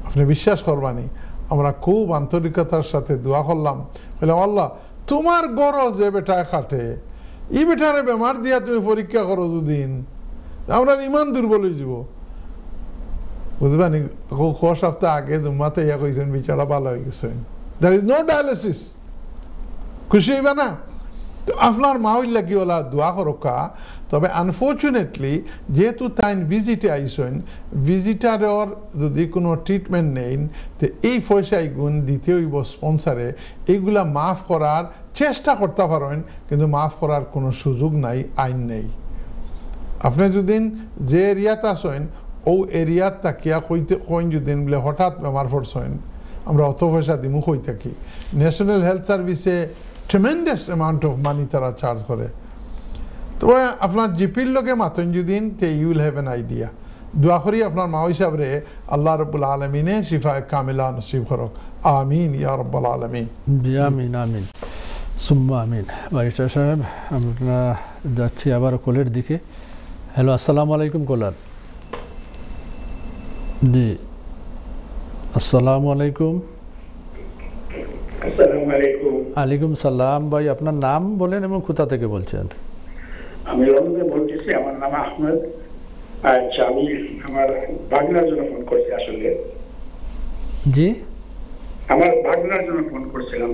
আপনি বিশ্বাস করবানি, আমরা খুব আন্তরিকতার সাথে দোয়া করলাম, বললাম আল্লাহ তোমার গরজ যে বেটায় খাটে, ই বেটারে বেমার দিয়া তুমি পরীক্ষা করো দুদিন, আমরা ইমান দুর্বল হয়ে যাব। বুঝবানি, 6 সপ্তাহ আগে জুম্মাতে ইয়া কইছেন বিচারা ভালো হয়ে গেছেন, দ্যার ইজ নো ডায়ালিসিস। খুশি হইবা না? তো আপনার মা হইলা কি ওলা দোয়া করকা। তবে আনফর্চুনেটলি যেহেতু তাইন ভিজিটে আইসেন, ভিজিটারের যদি কোনো ট্রিটমেন্ট নেই তো এই পয়সায় গুণ দিতে হইব স্পন্সারে। এইগুলা মাফ করার চেষ্টা করতে পারেন, কিন্তু মাফ করার কোনো সুযোগ নাই, আইন নেই। আপনি যদি যে এরিয়াতে আসেন ও এরিয়াত তাকিয়া কইন যদি বলে হঠাৎ বেমার পড়ছেন, আমরা অত পয়সা দিমু কই থাকি। ন্যাশনাল হেলথ সার্ভিসে ট্রেমেন্ডাস অ্যামাউন্ট অফ মানি তারা চার্জ করে। তবে আপনার জিপির লোকে মাতন যদি তে you will have an idea. দোয়া করি আপনার মা হিসাবে আল্লাহ রব্বুল আলমিনে শিফায়ে কামিলা নসিব করক, আমিন ইয়া রব্বুল আলমিন। জি আমিন, আমিন সুম্মা আমিন। বারিস্টার সাহেব, আমরা যাচ্ছি আবার কলের দিকে। হ্যালো, আসসালামু আলাইকুম কলার। জি আসসালামু আলাইকুম। আলাইকুম সালাম। ভাই আপনার নাম বলেন এবং কোথা থেকে বলছেন? আমি লন্ডনে বলতেছি, আমার নাম আহমেদ। আচ্ছা, আমি আমার ভাগনার জন্য ফোন করছি। আসলে জি, আমার ভাগনার জন্য ফোন করছিলাম।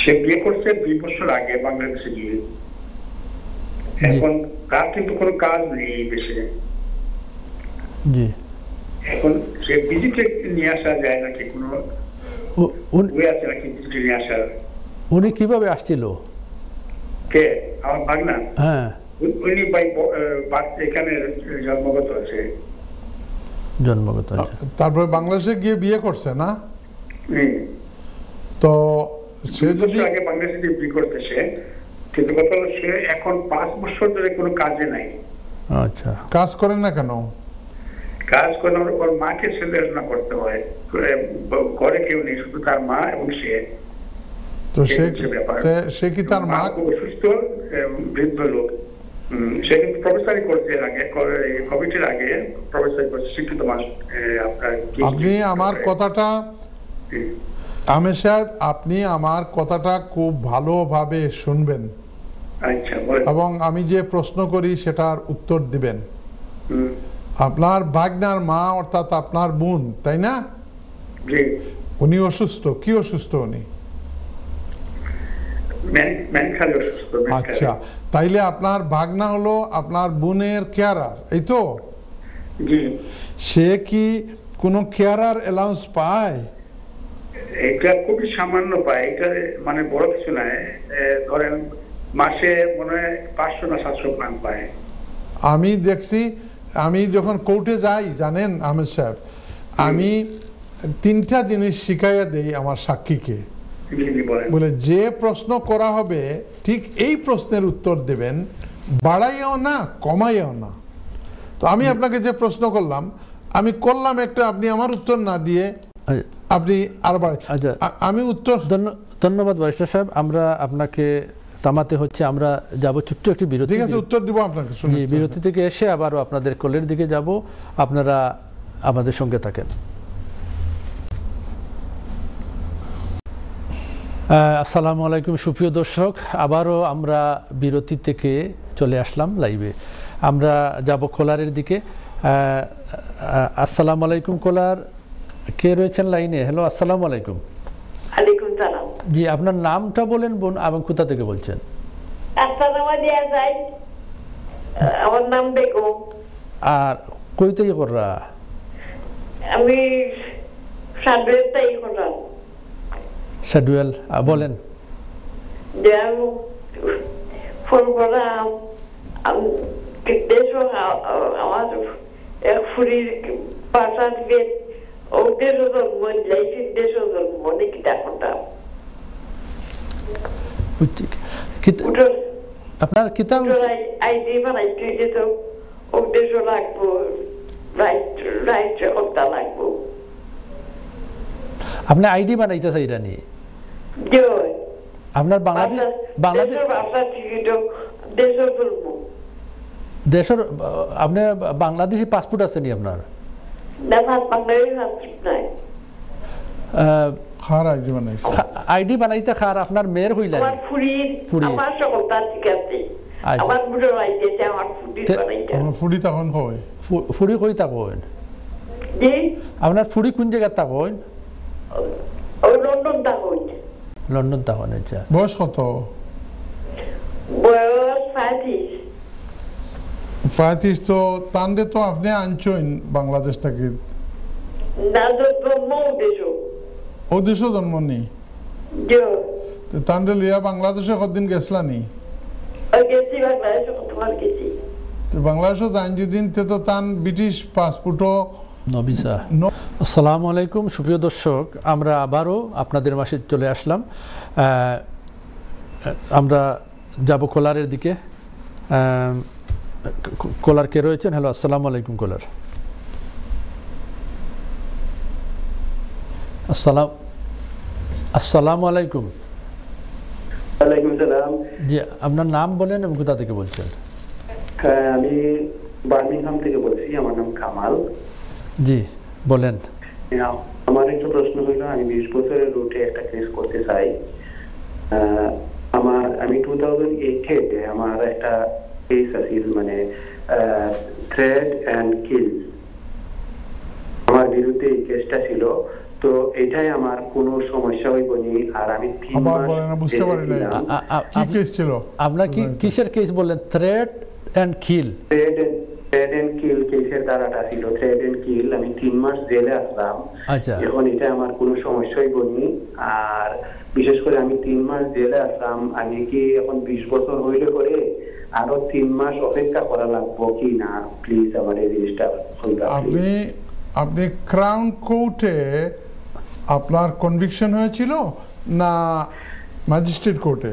সে বিয়ে করছে 2 বছর আগে বাংলাদেশে গিয়ে। এখন তার কিন্তু কোনো কাজ নেই দেশে। জি, এখন সে ভিজিটে নিয়ে আসা যায় নাকি, কোনো আছে নাকি ভিজিটে নিয়ে আসার? উনি কিভাবে আসছিল? কে? আমার ভাগনা? হ্যাঁ, উনি এখানে জন্মগত আছে। জন্মগত আছে। তারপরে বাংলাদেশে গিয়ে বিয়ে করছে না? তো সে যদি আগে বাংলাদেশে বিয়ে করতেছে, কিন্তু কথা হলো সে এখন 5 বছর ধরে কোনো কাজে নাই। আচ্ছা, কাজ করেন না কেন? কাজ করে ওর মাকে সে দেখাশোনা করতে হয়, ঘরে কেউ নেই, শুধু তার মা এবং সে। তো সে কি তার মা অসুস্থ, বৃদ্ধ লোক। সে কিন্তু প্রফেসরি করছে আগে, কোভিডের আগে প্রফেসরি করছে, শিক্ষিত মানুষ। আপনি আমার কথাটা, আমের সাহেব, আপনি আমার কথাটা খুব ভালোভাবে শুনবেন এবং আমি যে প্রশ্ন করি সেটার উত্তর দিবেন। আপনার ভাগনার মা অর্থাৎ আপনার বোন, তাই না? উনি অসুস্থ। কি অসুস্থ উনি? আচ্ছা, তাইলে আপনার ভাগনা হলো আপনার বোনের কেয়ারার, এই তো? সে কি কোনো কেয়ারার অ্যালাউন্স পায়? এটা খুবই সামান্য পায়, এটা মানে বড় কিছু নাই। ধরেন মাসে মনে হয় 500 না 700 পাউন্ড পায়। আমি দেখছি, আমি যখন কোর্টে যাই জানেন আহমেদ সাহেব, আমি 3টা জিনিস শিখাইয়া দেই আমার সাক্ষীকে। বলে যে প্রশ্ন করা হবে ঠিক এই প্রশ্নের উত্তর দেবেন, বাড়াইও না কমাইও না। তো আমি আপনাকে যে প্রশ্ন করলাম, আমি করলাম একটা, আপনি আমার উত্তর না দিয়ে আপনি আর বাড়াই। আমি উত্তর। ধন্যবাদ ব্যারিস্টার সাহেব, আমরা আপনাকে থামাতে হচ্ছে, আমরা যাব ছোট্ট একটি বিরতি। ঠিক আছে, উত্তর দিব আপনাকে। বিরতি থেকে এসে আবারও আপনাদের কলের দিকে যাব, আপনারা আমাদের সঙ্গে থাকেন। আসসালামু আলাইকুম সুপ্রিয় দর্শক, আবারও আমরা বিরতি থেকে চলে আসলাম লাইভে। আমরা যাব কোলারের দিকে। আসসালামু আলাইকুম, কোলার কে রয়েছেন লাইনে? হ্যালো, আসসালামু আলাইকুম। আলাইকুম সালাম। জি, আপনার নামটা বলেন বোন এবং কোথা থেকে বলছেন? আমার নাম বেগম। আর কই থেকে কররা? আমি সাদুয়েল থেকে করলাম। সাদুয়েল, বলেন। আমার ফুরির পাশা দিবে ওদের জন্ম লাইফের দেশ জন্ম অনেক দেখোটা। আপনার কিতাব আইডি বানাইতে যেত, ওদের লাগবো, রাইট ওটা লাগবো। আপনি আইডি বানাইতে চাইরা নি? আপনার দেশের আপনি বাংলাদেশি পাসপোর্ট আছে নি আপনার? আইডি বানাইতে খার আপনার মেয়ের হইলা? ফুড়ি তখন হয়। ফুড়ি কই থাকেন? আপনার ফুড়ি কোন জায়গায় থাকেন? লন্ডন থাকেন। আচ্ছা, বয়স কত? বয়স 35। তো তান্ডে তো আপনি আনছেন বাংলাদেশ থেকে? ও দেশও জন্ম নেই? তান্ডে লিয়া বাংলাদেশে কতদিন গেছলা নি? বাংলাদেশও যান যেদিন, তো তান ব্রিটিশ পাসপোর্টও নবিসা। আসসালামু আলাইকুম সুপ্রিয় দর্শক, আমরা আবারও আপনাদের মাঝে চলে আসলাম। আমরা যাব কোলারের দিকে। কোলার কে রয়েছেন? হ্যালো, আসসালামু আলাইকুম কোলার। আসসালামু আলাইকুম। ওয়ালাইকুম সালাম। জি, আপনার নাম বলেন এবং কোথা থেকে বলছেন? আমি বার্মিংহাম থেকে বলছি, আমার নাম কামাল। জি, বলেন। আমার একটা প্রশ্ন হইল, আমি 20 বছরের রুটে একটা কেস করতে চাই। আমি 2008 আমার একটা কেস আছিল, মানে থ্রেড এন্ড কিল আমার বিরুদ্ধে এই কেসটা ছিল। তো এটাই আমার কোনো সমস্যা হইবনি। আর আমি বুঝতে পারি না কি কেস ছিল আপনার। কি কিসের কেস বললেন? Threat and kill? Threat and kill কেসের দ্বারাটা ছিল, থ্রেড এন্ড কিল। আমি 3 মাস জেলে আসলাম। আচ্ছা, এখন এটা আমার কোনো সমস্যাই বনি। আর বিশেষ করে আমি 3 মাস জেলে আসলাম, আমি কি এখন 20 বছর হইলে করে আরো 3 মাস অপেক্ষা করা লাগবো কি না? প্লিজ আমার এই জিনিসটা। আপনি ক্রাউন কোর্টে আপনার কনভিকশন হয়েছিল না ম্যাজিস্ট্রেট কোর্টে?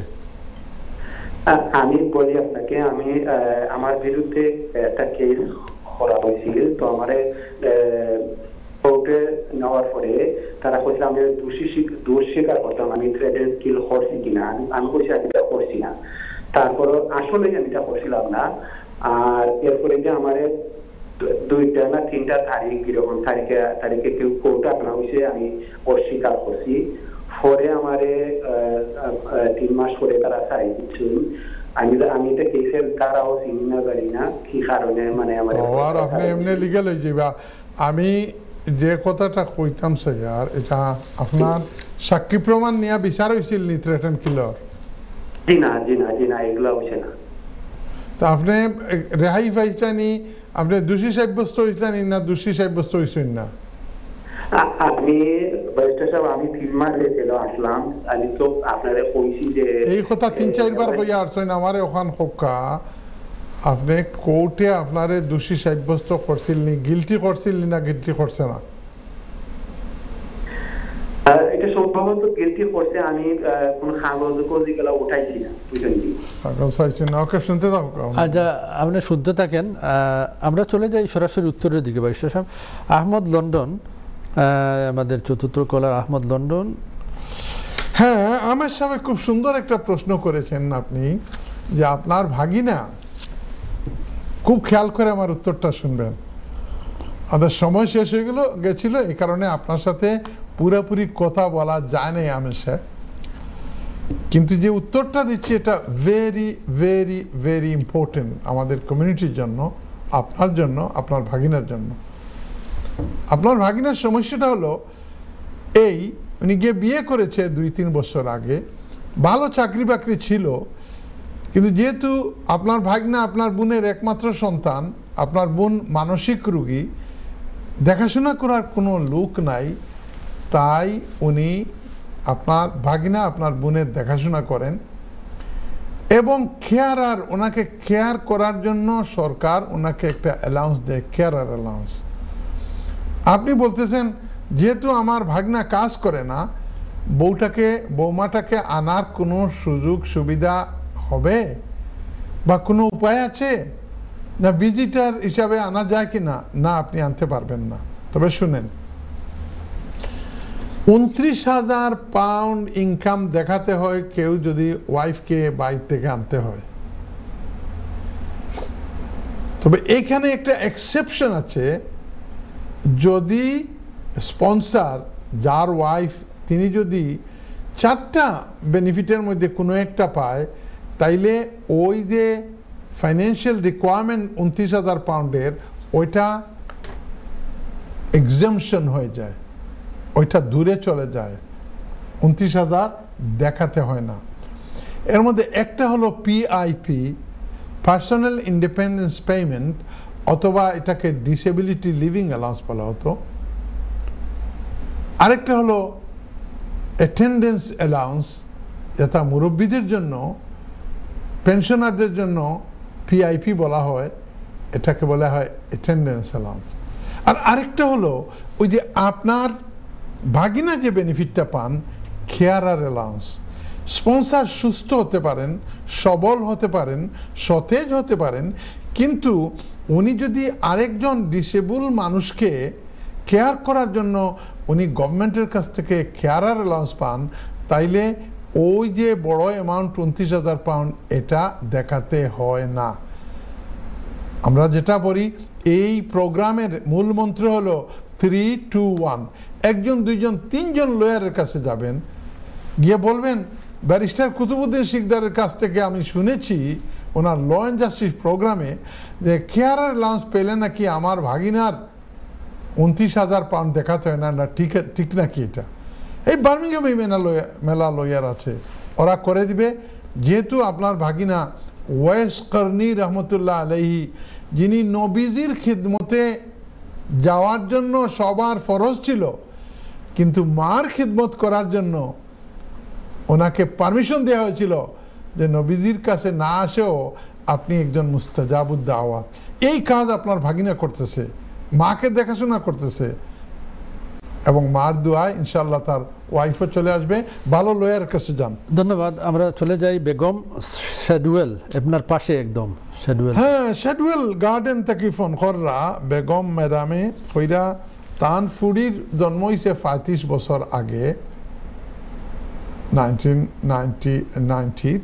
আমি বলি আপনাকে, আমি আমার বিরুদ্ধে একটা কেস করা হয়েছিল, তো আমার কোর্টে নেওয়ার পরে তারা কইছিল আমি দোষ স্বীকার করতাম, আমি থ্রেটেড কিল করছি কিনা। আমি কইছি আমি এটা করছি না, তারপর আসলে আমি এটা করছিলাম না। আর এরপরে যে আমার 2টা না 3টা তারিখ এরকম তারিখে কেউ কোর্টে আনা হয়েছে, আমি অস্বীকার করছি। পরে আমারে 3 মাস পরে তারা ছাড়াই দিচ্ছেন। আমি এটা কেসের কারাও চিনি না, জানি না কি কারণে, মানে আমার আপনি এমনি লিগেল হয়ে যাবে। আমি যে কথাটা কইতাম স্যার, এটা আপনার সাক্ষী প্রমাণ নিয়ে বিচার হয়েছিল নি থ্রেটেন কিলার? জি না জি না জি না, এগুলো হচ্ছে না। তা আপনি রেহাই পাইছেনি? আপনি দোষী সাব্যস্ত হয়েছিলেন না দোষী সাব্যস্ত হয়েছেন না? আপনি ব্যারিস্টার সাহেব, আমি 3 মাস ছিল আসলাম, আমি তো আপনারে কইছি যে এই কথা 3-4 বার কইয়া আসছেন আমারে ওখান হোকা। আপনি কোর্টে আপনারে দোষী সাব্যস্ত করছিলেন, গিলটি করছিলেন না গিলটি করছে না? এটা সম্ভবত গিলটি করছে। আমি কোন কাগজ যেগুলো উঠাইছি না, বুঝলেন কি? কাগজ পাইছেন না? ওকে, শুনতে দাও। আচ্ছা, আপনি শুনতে থাকেন। আমরা চলে যাই সরাসরি উত্তরের দিকে। ব্যারিস্টার সাহেব, আহমদ লন্ডন, আমাদের চতুর্থ কলার আহমদ লন্ডন। হ্যাঁ, আমার সাহেব খুব সুন্দর একটা প্রশ্ন করেছেন আপনি, যে আপনার ভাগিনা, খুব খেয়াল করে আমার উত্তরটা শুনবেন। আমাদের সময় শেষ হয়ে গেছিল, এই কারণে আপনার সাথে পুরোপুরি কথা বলা যায় নাই আমের সাহেব, কিন্তু যে উত্তরটা দিচ্ছি এটা ভেরি ভেরি ভেরি ইম্পর্টেন্ট আমাদের কমিউনিটির জন্য, আপনার জন্য, আপনার ভাগিনার জন্য। আপনার ভাগিনার সমস্যাটা হলো এই, উনি গিয়ে বিয়ে করেছে 2-3 বছর আগে, ভালো চাকরি বাকরি ছিল, কিন্তু যেহেতু আপনার ভাগনা আপনার বোনের একমাত্র সন্তান, আপনার বোন মানসিক রোগী, দেখাশোনা করার কোনো লোক নাই, তাই উনি আপনার ভাগিনা আপনার বোনের দেখাশোনা করেন এবং কেয়ারার, ওনাকে কেয়ার করার জন্য সরকার ওনাকে একটা অ্যালাউন্স দেয়, কেয়ারার অ্যালাউন্স। আপনি বলতেছেন যেহেতু আমার ভাগনা কাজ করে না, বৌমাটাকে আনার কোনো সুযোগ সুবিধা হবে বা কোনো উপায় আছে না, ভিজিটার হিসাবে আনা যায় কি না? না, আপনি আনতে পারবেন না। তবে শুনেন, 29,000 পাউন্ড ইনকাম দেখাতে হয় কেউ যদি ওয়াইফকে বাইরে থেকে আনতে হয়। তবে এখানে একটা এক্সেপশন আছে, যদি স্পন্সর, যার ওয়াইফ, তিনি যদি 4টা বেনিফিটের মধ্যে কোনো একটা পায়, তাইলে ওই যে ফাইন্যান্সিয়াল রিকোয়ারমেন্ট 29,000 পাউন্ডের, ওইটা এক্সাম্পশন হয়ে যায়, ওইটা দূরে চলে যায়, 29,000 দেখাতে হয় না। এর মধ্যে একটা হলো পিআইপি, পার্সোনাল ইন্ডিপেন্ডেন্স পেমেন্ট, অথবা এটাকে ডিসেবিলিটি লিভিং অ্যালাউন্স বলা হতো। আরেকটা হলো অ্যাটেন্ডেন্স অ্যালাউন্স, যেটা মুরব্বীদের জন্য, পেনশনারদের জন্য পিআইপি বলা হয়, এটাকে বলা হয় অ্যাটেন্ডেন্স অ্যালাউন্স। আর আরেকটা হলো ওই যে আপনার ভাগিনা যে বেনিফিটটা পান, কেয়ারার অ্যালাউন্স। স্পন্সর সুস্থ হতে পারেন, সবল হতে পারেন, সতেজ হতে পারেন, কিন্তু উনি যদি আরেকজন ডিসেবল মানুষকে কেয়ার করার জন্য উনি গভর্নমেন্টের কাছ থেকে কেয়ারার অ্যালাউন্স পান, তাইলে ওই যে বড় অ্যামাউন্ট 29,000 পাউন্ড, এটা দেখাতে হয় না। আমরা যেটা বলি, এই প্রোগ্রামের মূল মন্ত্র হলো 3, 2, 1। 1, 2, 3 লয়ারের কাছে যাবেন, গিয়ে বলবেন, ব্যারিস্টার কুতুবুদ্দিন শিকদারের কাছ থেকে আমি শুনেছি ওনার ল অ্যান্ড জাস্টিস প্রোগ্রামে যে কেয়ারার অ্যালাউন্স পেলে নাকি আমার ভাগিনার 29,000 পাউন্ড দেখাতে হয় না, ঠিক নাকি এটা? এই বার্মিংহামে মেলা লয়ার আছে, ওরা করে দিবে। যেহেতু আপনার ভাগিনা ওয়েস কর্নি রহমতুল্লাহ আলাইহি, যিনি নবীজির খিদমতে যাওয়ার জন্য সবার ফরজ ছিল, কিন্তু মার খিদমত করার জন্য ওনাকে পারমিশন দেওয়া হয়েছিল যে নবীজির কাছে না আসেও আপনি একজন মুস্তাজাবুদ দাওয়াত। এই কাজ আপনার ভাগিনা করতেছে, মাকে দেখাশোনা করতেছে, এবং মার দোয়ায় ইনশাআল্লাহ তার ওয়াইফও চলে আসবে, ভালো লয়ার কাছে যান। ধন্যবাদ। আমরা চলে যাই বেগম শেডওয়েল, আপনার পাশে একদম শেডওয়েল। হ্যাঁ, শেডওয়েল গার্ডেন থেকে ফোন কররা বেগম ম্যাডামে কইরা তান ফুডির জন্ম হয়েছে 35 বছর আগে, 1990।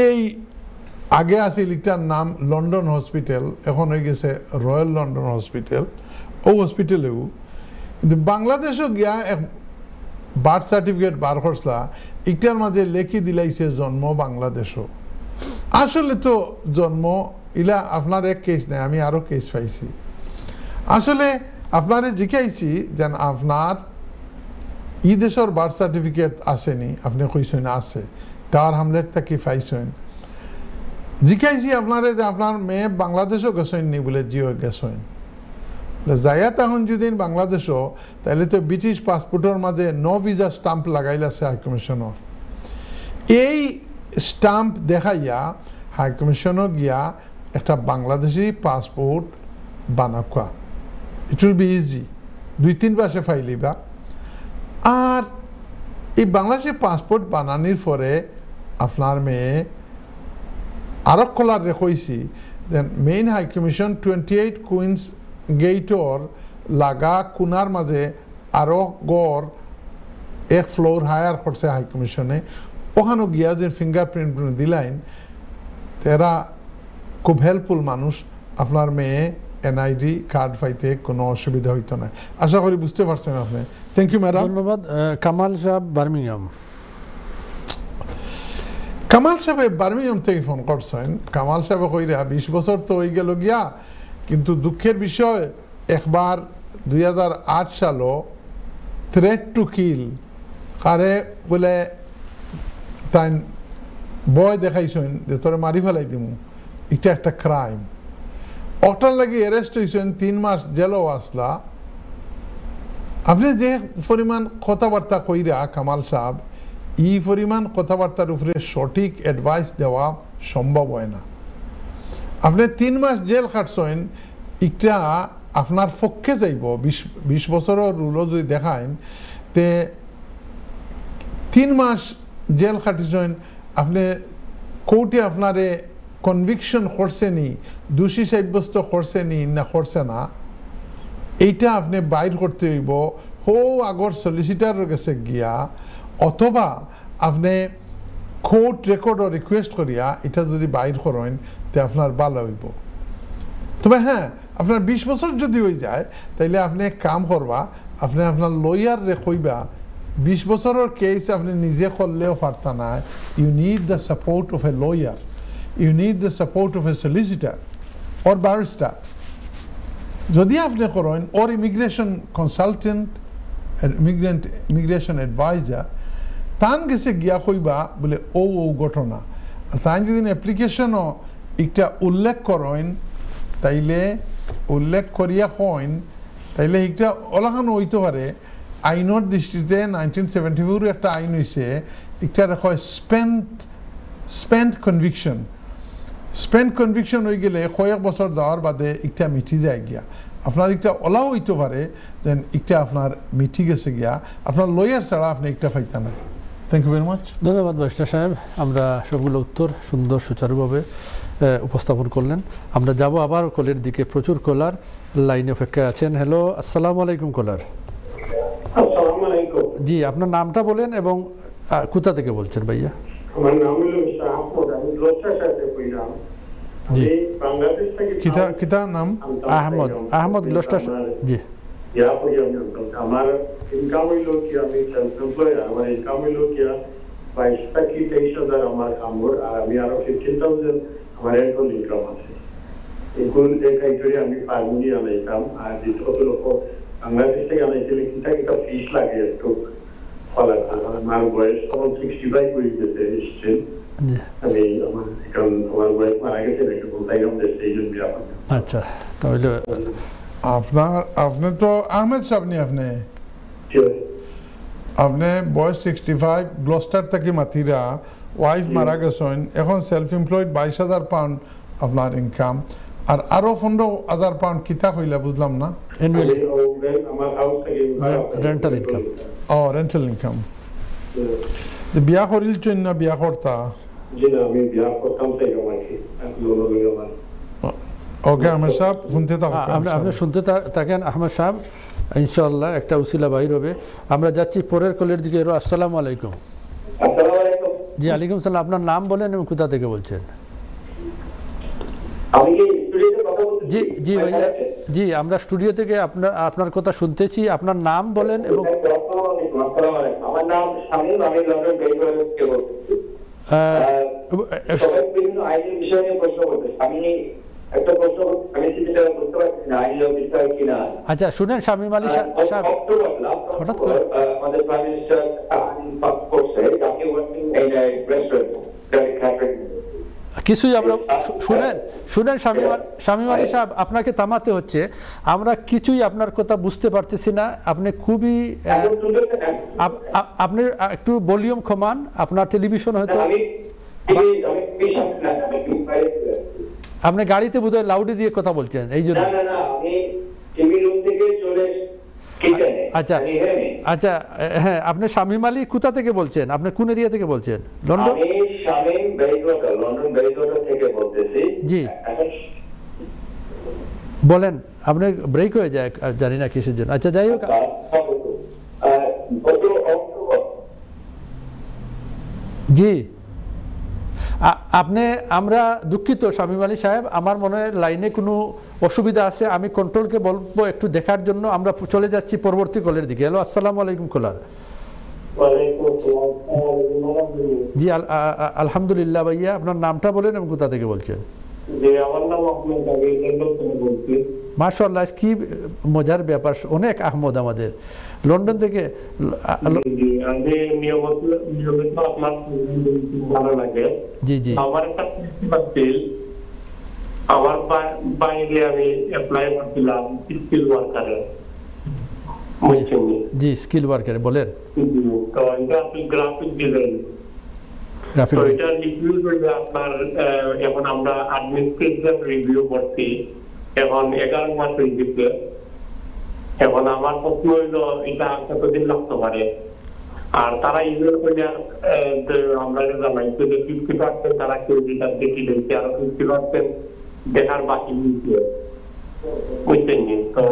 এই আগে আছে লিটার নাম লন্ডন হসপিটাল, এখন হয়ে গেছে রয়্যাল লন্ডন হসপিটাল। ও হসপিটালেও কিন্তু বাংলাদেশও গিয়া এক বার্থ সার্টিফিকেট বার করছলা, একটার মাঝে লেখি দিলাইছে জন্ম বাংলাদেশও। আসলে তো জন্ম ইলা আপনার এক কেস নেই, আমি আরও কেস পাইছি। আসলে আপনারে জিজ্ঞাইছি যেন আপনার ই দেশের বার্থ সার্টিফিকেট আসেনি, আপনি কইছেন আছে, টাওয়ার হামলেট থেকে পাইছেন। জিজ্ঞাইছি আপনারে যে আপনার মেয়ে বাংলাদেশও গেছেন নি, বলে জিও গেছেন। যাইয়া তখন যদি বাংলাদেশও, তাহলে তো ব্রিটিশ পাসপোর্টের মাঝে নো ভিসা স্টাম্প লাগাইলাছে হাইকমিশনও। এই স্টাম্প দেখাইয়া হাইকমিশনও গিয়া একটা বাংলাদেশি পাসপোর্ট বানাকা, ইট উইল বি ইজি, 2-3 মাসে ফাইলিবা। আর এই বাংলাদেশি পাসপোর্ট বানানির পরে আপনার মেয়ে আরো কলার রেখেছি দেন মেইন হাইকমিশন 28 কুইন্স গেটর লাগা কুনার মাঝে আরো গড় 1 ফ্লোর হায়ার করছে হাইকমিশনে। ওখানে গিয়া যে ফিঙ্গারপ্রিন্ট দিলাইন, এরা খুব হেল্পফুল মানুষ। আপনার মেয়ে এনআইডি কার্ড পাইতে কোনো অসুবিধা হইতো না, আশা করি বুঝতে পারছেন আপনি। Thank you madam. ধন্যবাদ। কামাল সাহেব বার্মিংহাম। কামাল সাহেব বার্মিংহাম থেকে ফোন করছেন। কামাল সাহেব কইরা 20 বছর তো হয়ে গেল গিয়া, কিন্তু দুঃখের বিষয় একবার 2008 সালও থ্রেট টু কিল কারে বলে তাই বয় দেখাইছেন যে তোরে মারি ফেলাই দিমু, এটা একটা ক্রাইম। ওটার লাগে অ্যারেস্ট হয়েছেন, 3 মাস জেলও আসলা। আপনি যে পরিমাণ কথাবার্তা কইরা কামাল সাহেব, এই পরিমাণ কথাবার্তার উপরে সঠিক অ্যাডভাইস দেওয়া সম্ভব হয় না। আপনি 3 মাস জেল খাটছেন, এটা আপনার পক্ষে যাইব। 20 বছরের রুলও যদি দেখায় তে 3 মাস জেল খাটিছেন, আপনি কোর্টে আপনারে কনভিকশন করছেনি, দোষী সাব্যস্ত করছেনি না করছে না, এইটা আপনি বাইর করতে হইব হো আগর সলিসিটারের কাছে গিয়া, অথবা আপনি কোর্ট রেকর্ডও রিকোয়েস্ট করিয়া এটা যদি বাইর করেন তে আপনার ভালো হইব। তবে হ্যাঁ, আপনার 20 বছর যদি হয়ে যায়, তাইলে আপনি এক কাম করবা, আপনি আপনার লয়ার রে কইবা 20 বছরের কেস আপনি নিজে করলেও পারতা না, you need the support of a lawyer, you need the support of a solicitor or barrister. যদি আপনি করেন or immigration consultant, immigration adviser, তান গেছে গিয়া কইবা বলে ও ঘটনা। আর তাই যদি অ্যাপ্লিকেশনও একটা উল্লেখ করেন, তাইলে উল্লেখ করিয়া কইন, তাইলে একটা ওলাখানো হইতে পারে। আইনের দৃষ্টিতে 1974 একটা আইন হয়েছে, একটা রেখা স্পেন্ট কনভিকশন। স্পেন্ট কনভিকশন হয়ে গেলে কয়েক বছর দেওয়ার বাদে একটা মিটি যায় গিয়া। আপনার একটা ওলাও হইতে পারে যেন একটা আপনার মিটি গেছে গিয়া, আপনার লয়ার ছাড়া আপনি একটা ফাইতা না। Thank you very much. ধন্যবাদ ব্যারিস্টার সাহেব, আমরা সবগুলো উত্তর সুন্দর সুচারুভাবে উপস্থাপন করলেন। আমরা যাব আবার কলের দিকে, প্রচুর কলার লাইনে অপেক্ষায় আছেন। হ্যালো, আসসালামু আলাইকুম কলার। আসসালামু আলাইকুম। জি, আপনার নামটা বলেন এবং কোথা থেকে বলছেন ভাইয়া? আমার নাম হলো শাহপুর, আমি গ্লোস্টার সাথে কইলাম। জি, বাংলাদেশ থেকে কিতা নাম? আহমদ গ্লোস্টার। জি, ইয়া কইলাম আমার ইনকাম হইলো কি, আমি সেলফ এমপ্লয়ার, আমার ইনকাম হইলো কি 22 থেকে 23,000 আমার কামর, আর আমি আরো 15,000 আমার এরকম ইনকাম আছে। এগুলো দেখাই আমি ফার্মিনি আনাইতাম, আর কত লোক বাংলাদেশ থেকে আনাইছিলে কিতা কিতা ফিস লাগে একটু ফলার। আমার বয়স 65 হয়ে গেছে এসছে। আমি আমার বয়স মারা গেছে, একটু বলতাইলাম দেশে এই জন্য। আচ্ছা, তাহলে আপনি তো আহমেদ সাহেব নি, আপনি বয়স 65, গ্লোস্টার থেকে মাতিরা, ওয়াইফ মারা গেছেন, এখন সেলফ এমপ্লয়েড, 22,000 পাউন্ড আপনার ইনকাম। আর আরো 15,000 পাউন্ড কিতা হইলা বুঝলাম না। অ্যানুয়ালি আমার হাউস থেকে রেন্টাল ইনকাম। ও রেন্টাল ইনকাম। বিয়া করিল জন্য বিয়া করতা? জি না, আমি বিয়া করতাম তাই আমাকে লোন। ওকে আহমেদ সাহেব শুনতে থাকো। আপনি শুনতে থাকেন আহমেদ সাহেব, ইনশাআল্লাহ একটা উসিলা বাইর হবে। আমরা যাচ্ছি পরের কলের দিকে। আসসালামু আলাইকুম। আসসালামু আলাইকুম। জি ওয়ালাইকুম সালাম। আপনার নাম বলেন এবং কোথা থেকে বলছেন? আমি কি স্টুডিওতে কথা বলছি? জি জি ভাইয়া, জি আমরা স্টুডিও থেকে আপনার কথা শুনতেছি। আপনার নাম বলেন এবং আমার নাম শামীম, আমি লন্ডন বেঙ্গল থেকে বলছি। সবাই বিভিন্ন আইনি বিষয় নিয়ে প্রশ্ন করতেছে। আমি একটা প্রশ্ন আমি সেটা বুঝতে পারছি না আইনি বিষয় কিনা। আচ্ছা শুনেন শামীম আলী সাহেব, হঠাৎ করে আমাদের প্রাইম মিনিস্টার আইন পাস করছে আপনি ওয়ার্কিং ইন এ রেস্টুরেন্ট কিছুই আমরা শুনেন শামীম আলী সাহেব, আপনাকে থামাতে হচ্ছে। আমরা কিছুই আপনার কথা বুঝতে পারতেছি না। আপনি খুবই আপনি একটু ভলিউম কমান। আপনার টেলিভিশন হয়তো আপনি গাড়িতে বোধহয় লাউডে দিয়ে কথা বলছেন, এই জন্য। আচ্ছা আচ্ছা, হ্যাঁ আপনি শামীম আলী কোথা থেকে বলছেন? আপনি কোন এরিয়া থেকে বলছেন? লন্ডন? আমি শামীম বেরিকোটা, লন্ডন বেরিকোটা থেকে বলতেছি। জি বলেন। আপনি ব্রেক হয়ে যায়, জানি না কিসের জন্য। আচ্ছা যাই হোক, জি আপনি, আমরা দুঃখিত শামীম আলী সাহেব। আমার মনে হয় লাইনে কোনো অসুবিধা আছে। আমি কন্ট্রোলকে বলবো একটু দেখার জন্য। আমরা চলে যাচ্ছি পরবর্তী কলের দিকে। হ্যালো আসসালামু আলাইকুম কলার। জি আলহামদুলিল্লাহ ভাইয়া, আপনার নামটা বলেন এবং কোথা থেকে বলছেন? মাশাআল্লাহ, কি মজার ব্যাপার। অনেক আহমদ আমাদের লন্ডন থেকে। জি জি আমার একটা আমার বাইরে আমি অ্যাপ্লাই করছিলাম স্কিল ওয়ার্কারে। জি স্কিল ওয়ার্কারে বলেন। তো এটা আপনি গ্রাফিক ডিজাইন, তো এটা রিভিউ করবে আপনার। এখন আমরা অ্যাডমিনিস্ট্রেটিভ রিভিউ করছি, এখন 11 মাস হয়ে গেছে। এখন আমার প্রশ্ন হইলো এটা কতদিন লাগতে পারে? আর তারা ইমেল করে আমরা জানাইছি যে 50% তারা কেউ যেটা দেখি দিয়েছে, আরো 50% দেখার বাকি নিচ্ছে, বুঝছেন? তো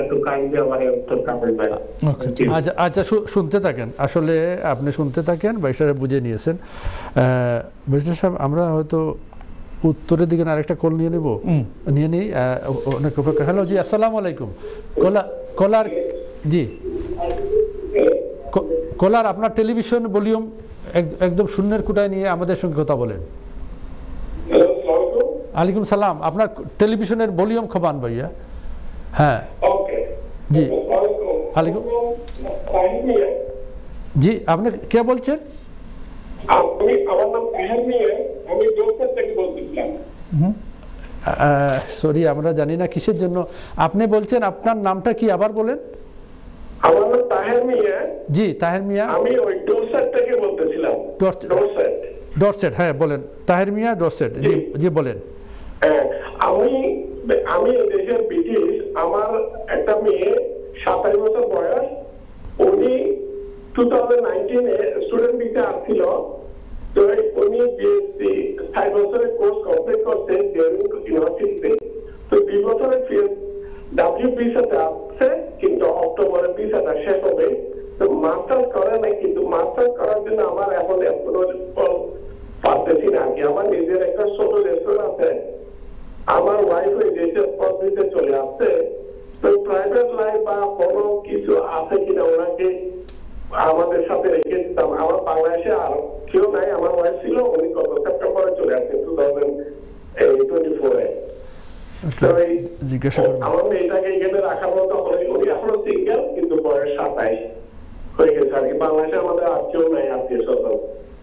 একটু কাইন্ডলি আমার উত্তরটা বলবেন। আচ্ছা শুনতে থাকেন, আসলে আপনি শুনতে থাকেন। বাইশারে বুঝে নিয়েছেন বাইশার সাহেব। আমরা হয়তো উত্তরের দিকে আরেকটা কল নিয়ে নিব, নিয়ে নিই। অনেক অপেক্ষা। হ্যালো জি আসসালামু আলাইকুম। কলার জি কলার, আপনার টেলিভিশন ভলিউম একদম শূন্যের কোটায় নিয়ে আমাদের সঙ্গে কথা বলেন। আলাইকুম সালাম। আপনার টেলিভিশনের ভলিউম কমান ভাইয়া। হ্যাঁ জি আলাইকুম। জি আপনি কে বলছেন? আমার নাম তাহের মিয়া, আমি ডোরসেট থেকে বলছিলাম। সরি আমরা জানি না কিসের জন্য আপনি বলছেন। আপনার নামটা কি আবার বলেন? আমার নাম তাহের মিয়া। জি তাহের মিয়া, আমি ওই ডোরসেট থেকে বলতেছিলাম। ডরসেট, হ্যাঁ বলেন। তাহের মিয়া ডরসেট, জি জি বলেন। আমি দেশের ব্রিটিশ। আমার একটা মেয়ে 27 বছর বয়স, উনি 2019-এ স্টুডেন্ট ভিসা আসছিল। তো উনি বিএসসি 6 বছরের কোর্স কমপ্লিট করছে ইউনিভার্সিটিতে। তো 2 বছরের ডাব্লিউ ভিসাতে আসছে, কিন্তু অক্টোবরে ভিসাটা শেষ হবে। তো মাস্টার্স করে নাই, কিন্তু মাস্টার্স করার জন্য আমার এখন পারতেছি না আর কি। আমার নিজের একটা ছোট রেস্টুরেন্ট আছে। আমার ওয়াইফ ওই দেশের পদ্ধতিতে চলে আসছে। তো প্রাইভেট লাইফ বা কোনো কিছু আছে কিনা ওনাকে আমাদের সাথে রেখে দিতাম। আমার বাংলাদেশে আর কেউ নাই। আমার ওয়াইফ ছিল, উনি গত সেপ্টেম্বরে চলে আসছে 2024-এ। আমার মেয়েটাকে এখানে রাখার মতো হলে, উনি এখনো সিঙ্গেল, কিন্তু বয়স 27 হয়ে গেছে আর কি। বাংলাদেশে আমাদের আর কেউ নাই আত্মীয় স্বজন।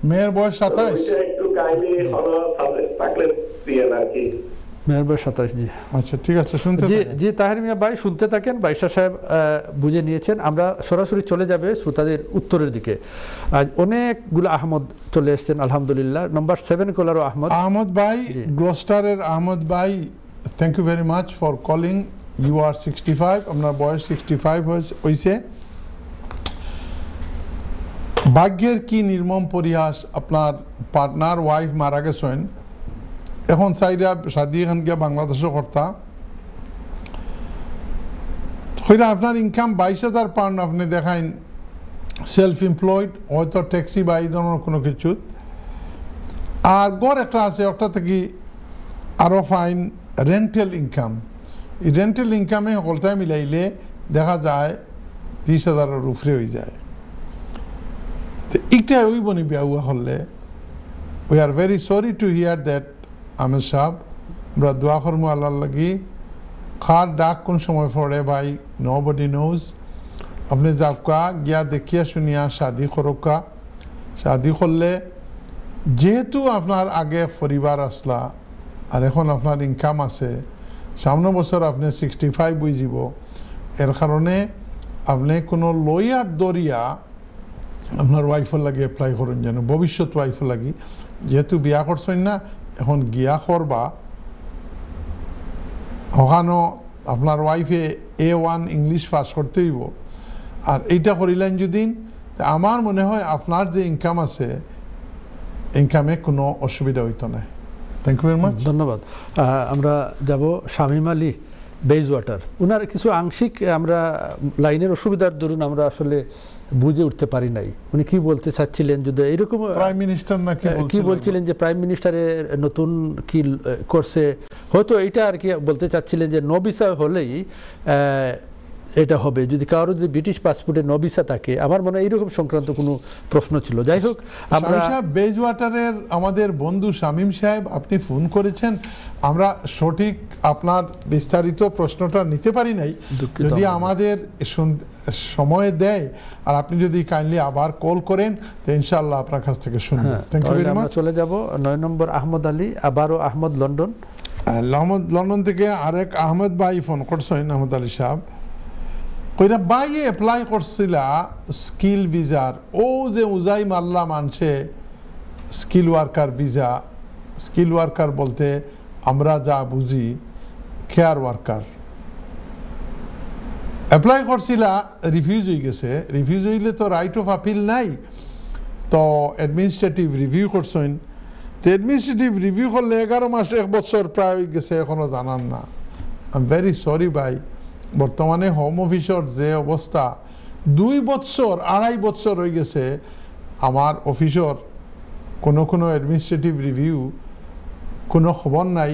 মেয়ের বয়স 27? একটু কাইন্ডলি থাকলে দিয়ে আর কি। মেয়ের বয়স 27। জি আচ্ছা ঠিক আছে, শুনতে জি তাহের মিয়া ভাই শুনতে থাকেন। বাইশা সাহেব বুঝে নিয়েছেন। আমরা সরাসরি চলে যাবে শ্রোতাদের উত্তরের দিকে। আজ অনেকগুলো আহমদ চলে এসেছেন আলহামদুলিল্লাহ। নাম্বার 7 কলারও আহমদ ভাই, গ্লোস্টারের আহমদ ভাই thank you very much for calling. You are 65, আপনার বয়স 65 হয়েছে। ভাগ্যের কি নির্মম পরিহাস, আপনার পার্টনার ওয়াইফ মারা গেছেন, এখন সাইরা শাদি এখান গিয়া বাংলাদেশও কর্তা হইরা আপনার ইনকাম 22,000 পাউন্ড, আপনি দেখাইন সেলফ এমপ্লয়েড, হয়তো ট্যাক্সি বা এই ধরনের কোনো কিছু, আর গড় একটা আছে, ওটা থেকে আরও ফাইন রেন্টাল ইনকাম। এই রেন্টাল ইনকামে সকলটাই মিলাইলে দেখা যায় 30,000-এর উপরে হয়ে যায়। তো এইটাই ওই বনি বিয়া করলে we are very sorry to hear that. Amer সাহেব, আমরা দোয়া করবো আল্লাহর লাগি, খার ডাক কোন সময় পড়ে ভাই নোবডি নোজ। আপনি যাওকা গিয়া দেখিয়া শুনিয়া শাদি করোকা। শাদি করলে যেহেতু আপনার আগে পরিবার আসলা আর এখন আপনার ইনকাম আছে, সামনে বছর আপনি 65 বুঝিব, এর কারণে আপনি কোনো লয়ার দরিয়া আপনার ওয়াইফের লাগে অ্যাপ্লাই করেন, যেন ভবিষ্যৎ ওয়াইফের লাগি, যেহেতু বিয়া করছেন না, এখন গিয়া করবা ওখানো আপনার ওয়াইফে A1 ইংলিশ পাস করতে হইব। আর এইটা করিলেন যদি, আমার মনে হয় আপনার যে ইনকাম আছে, ইনকামে কোনো অসুবিধা হইতো না। Thank you very much. ধন্যবাদ। আমরা যাব শামীম আলী বেইজওয়াটার। ওনার কিছু আংশিক আমরা লাইনের অসুবিধার দরুন আমরা আসলে বুঝে উঠতে পারি নাই উনি কি বলতে চাচ্ছিলেন। যদি এরকম প্রাইম মিনিস্টার নাকি কি বলছিলেন যে প্রাইম মিনিস্টারের নতুন কি করছে, হয়তো এটা আর কি বলতে চাচ্ছিলেন যে নো ভিসা হলেই এটা হবে, যদি কারো যদি ব্রিটিশ পাসপোর্টে নো ভিসা থাকে। আমার মনে হয় এইরকম সংক্রান্ত কোনো প্রশ্ন ছিল। যাই হোক, আমরা বেজওয়াটারের আমাদের বন্ধু শামীম সাহেব, আপনি ফোন করেছেন, আমরা সঠিক আপনার বিস্তারিত প্রশ্নটা নিতে পারি নাই। যদি আমাদের সময় দেয় আর আপনি যদি কাইন্ডলি আবার কল করেন, তো ইনশাআল্লাহ আপনার কাছ থেকে শুনবো। Thank you very much. চলে যাব 9 নম্বর আহমদ আলী, আবারও আহমদ লন্ডন। লন্ডন থেকে আরেক আহমদ ভাই ফোন করছেন, আহমদ আলী সাহেব কইরা ভাই অ্যাপ্লাই করছিলা স্কিল ভিসার, ও যে উজাই মাল্লা মানছে skill worker visa. Skill worker বলতে আমরা যা বুঝি কেয়ার ওয়ার্কার। অ্যাপ্লাই করছিলা, রিফিউজ হয়ে গেছে। রিফিউজ হইলে তো রাইট অফ আপিল নাই, তো অ্যাডমিনিস্ট্রেটিভ রিভিউ করছেন। তো অ্যাডমিনিস্ট্রেটিভ রিভিউ করলে 11 মাস 1 বছর প্রায় হয়ে গেছে, এখনো জানান না। আই এম ভেরি সরি ভাই, বর্তমানে হোম অফিসের যে অবস্থা, 2 বছর 2.5 বছর হয়ে গেছে আমার অফিসের কোনো অ্যাডমিনিস্ট্রেটিভ রিভিউ, কোনো খবর নাই।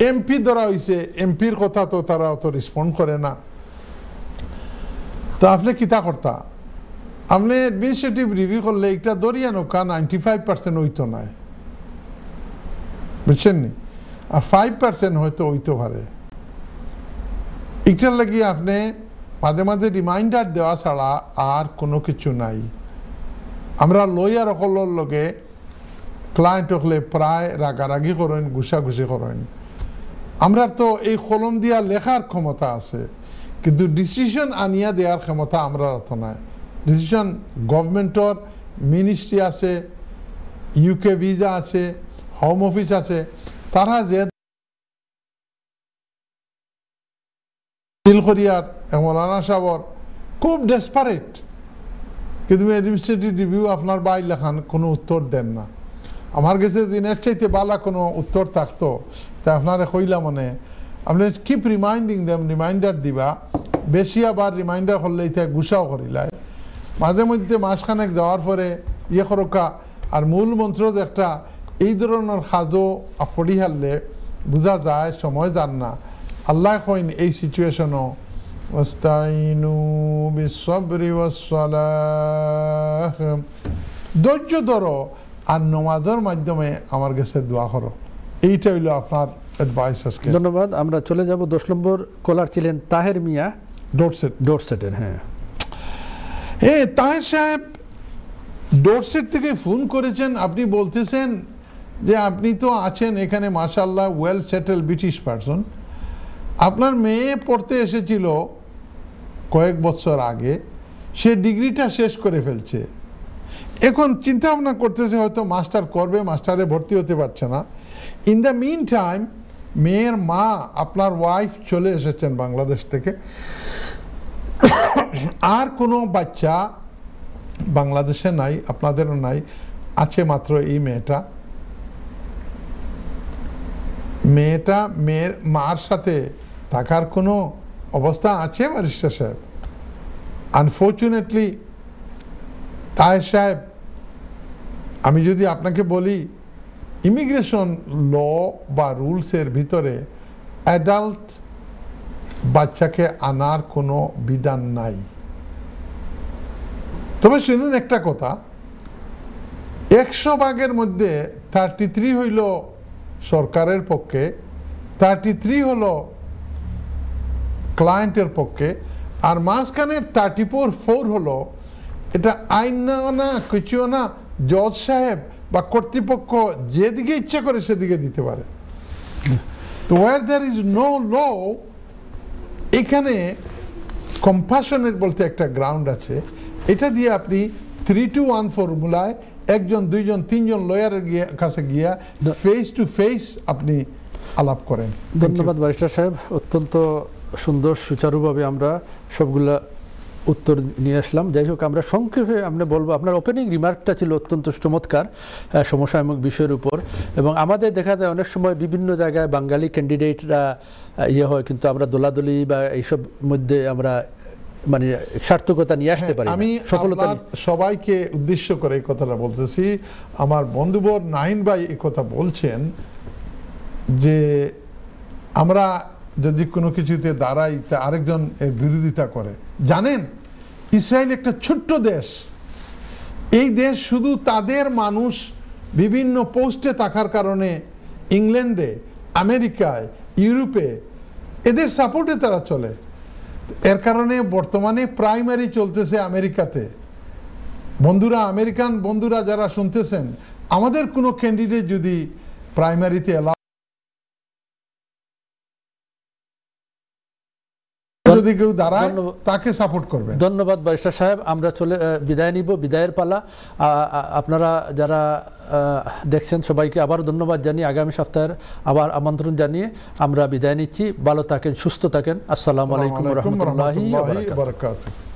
এমপি ধরা হয়েছে, এমপির কথা তো তারা অত রেসপন্ড করে না। তো আপনি কিতা করতা, আপনি অ্যাডমিনিস্ট্রেটিভ রিভিউ করলে একটা দরিয়া নৌকা 95% হইতো না, বুঝছেন নি, আর 5% হয়তো হইতে পারে। এটার লাগিয়ে আপনি মাঝে মাঝে রিমাইন্ডার দেওয়া ছাড়া আর কোনো কিছু নাই। আমরা লয়ার সকলের লগে ক্লায়েন্ট হলে প্রায় রাগারাগি করেন, ঘুষাঘুষি করেন। আমরা তো এই কলম দিয়া লেখার ক্ষমতা আছে, কিন্তু ডিসিশন আনিয়া দেওয়ার ক্ষমতা আমরা তো নাই। ডিসিশন গভর্নমেন্টর, মিনিস্ট্রি আছে, ইউকে ভিসা আছে, হোম অফিস আছে, তারা যে করিয়ার মৌলানা সাহর খুব ডেসপারেট, কিন্তু অ্যাডমিনিস্ট্রেটিভ রিভিউ আপনার বাই লেখান কোনো উত্তর দেন না। আমার কাছে দিনের চাইতে বালা কোনো উত্তর থাকতো তা আপনারা কইলা মনে আপনি কিপ রিমাইন্ডিং দেম, রিমাইন্ডার দিবা। বেশি আবার রিমাইন্ডার করলে এটা গুছাও করিলাই, মাঝে মধ্যে মাসখানেক যাওয়ার পরে ইয়ে করকা। আর মূল মন্ত্র একটা এই ধরনের কাজও পড়ি হারলে বোঝা যায় সময় যান না। আল্লাহ কইন এই সিচুয়েশনও ওয়াস্তাইনু বিসসবরি ওয়াসসালাহ, ধৈর্য ধরো আর নামাজের মাধ্যমে আমার কাছে দোয়া করো। এইটা হইল আপনার অ্যাডভাইস আজকে। ধন্যবাদ। আমরা চলে যাব 10 নম্বর কলার ছিলেন তাহের মিয়া, ডোরসেটের। হ্যাঁ তাহের সাহেব ডোরসেট থেকে ফোন করেছেন। আপনি বলতেছেন যে আপনি তো আছেন এখানে মাশাআল্লাহ ওয়েল সেটেল ব্রিটিশ পারসন। আপনার মেয়ে পড়তে এসেছিল কয়েক বছর আগে, সে ডিগ্রিটা শেষ করে ফেলছে, এখন চিন্তা ভাবনা করতেছে হয়তো মাস্টার করবে, মাস্টারে ভর্তি হতে পারছে না। ইন দ্য মিন টাইম মেয়ের মা আপনার ওয়াইফ চলে এসেছেন বাংলাদেশ থেকে, আর কোনো বাচ্চা বাংলাদেশে নাই, আপনাদেরও নাই, আছে মাত্র এই মেয়েটা মেয়ের মার সাথে থাকার কোনো অবস্থা আছে ব্যারিস্টার সাহেব? আনফর্চুনেটলি তাহের সাহেব, আমি যদি আপনাকে বলি ইমিগ্রেশন ল বা রুলসের ভিতরে অ্যাডাল্ট বাচ্চাকে আনার কোনো বিধান নাই। তবে শুনুন একটা কথা, 100 ভাগের মধ্যে 33 হইল সরকারের পক্ষে, 33 হলো ক্লায়েন্টের পক্ষে, আর মাঝখানের 34 হলো এটা আইন না কিছু না, জজ সাহেব বা কর্তৃপক্ষ যেদিকে ইচ্ছা করে সেদিকে দিতে পারে। তো where there is no law, এখানে কম্পাশনের বলতে একটা গ্রাউন্ড আছে, এটা দিয়ে আপনি 3-to-1 ফর্মুলায় 1 জন 2 জন 3 জন লয়ারের কাছে গিয়া ফেস টু ফেস আপনি আলাপ করেন। ধন্যবাদ ব্যারিস্টার সাহেব, অত্যন্ত সুন্দর সুচারুভাবে আমরা সবগুলা উত্তর নিয়ে আসলাম। যাই হোক, আমরা সংক্ষেপে আমরা বলবো, আপনার ওপেনিং রিমার্কটা ছিল অত্যন্ত চমৎকার সমসাময়িক বিষয়ের উপর, এবং আমাদের দেখা যায় অনেক সময় বিভিন্ন জায়গায় বাঙালি ক্যান্ডিডেটরা হয়, কিন্তু আমরা দোলাদলি বা এইসব মধ্যে আমরা মানে সার্থকতা নিয়ে আসতে পারি। আমি সফলতা সবাইকে উদ্দেশ্য করে এই কথাটা বলতেছি, আমার বন্ধুবর নাহিন ভাই এই কথা বলছেন যে আমরা যদি কোনো কিছুতে দাঁড়াই তা আরেকজন এর বিরোধিতা করে। জানেন, ইসরায়েল একটা ছোট্ট দেশ, এই দেশ শুধু তাদের মানুষ বিভিন্ন পোস্টে থাকার কারণে ইংল্যান্ডে, আমেরিকায়, ইউরোপে এদের সাপোর্টে তারা চলে। এর কারণে বর্তমানে প্রাইমারি চলতেছে আমেরিকাতে। বন্ধুরা, আমেরিকান বন্ধুরা যারা শুনতেছেন, আমাদের কোনো ক্যান্ডিডেট যদি প্রাইমারিতে যদি কেউ দাঁড়ায় তাকে সাপোর্ট করবেন। ধন্যবাদ ব্যারিস্টার সাহেব, আমরা বিদায় নিব, বিদায়ের পালা। আপনারা যারা দেখছেন সবাইকে আবার ধন্যবাদ জানিয়ে আগামী সপ্তাহের আবার আমন্ত্রণ জানিয়ে আমরা বিদায় নিচ্ছি। ভালো থাকেন, সুস্থ থাকেন। আসসালামু আলাইকুম ওয়া রাহমাতুল্লাহি ওয়া বারাকাতুহু।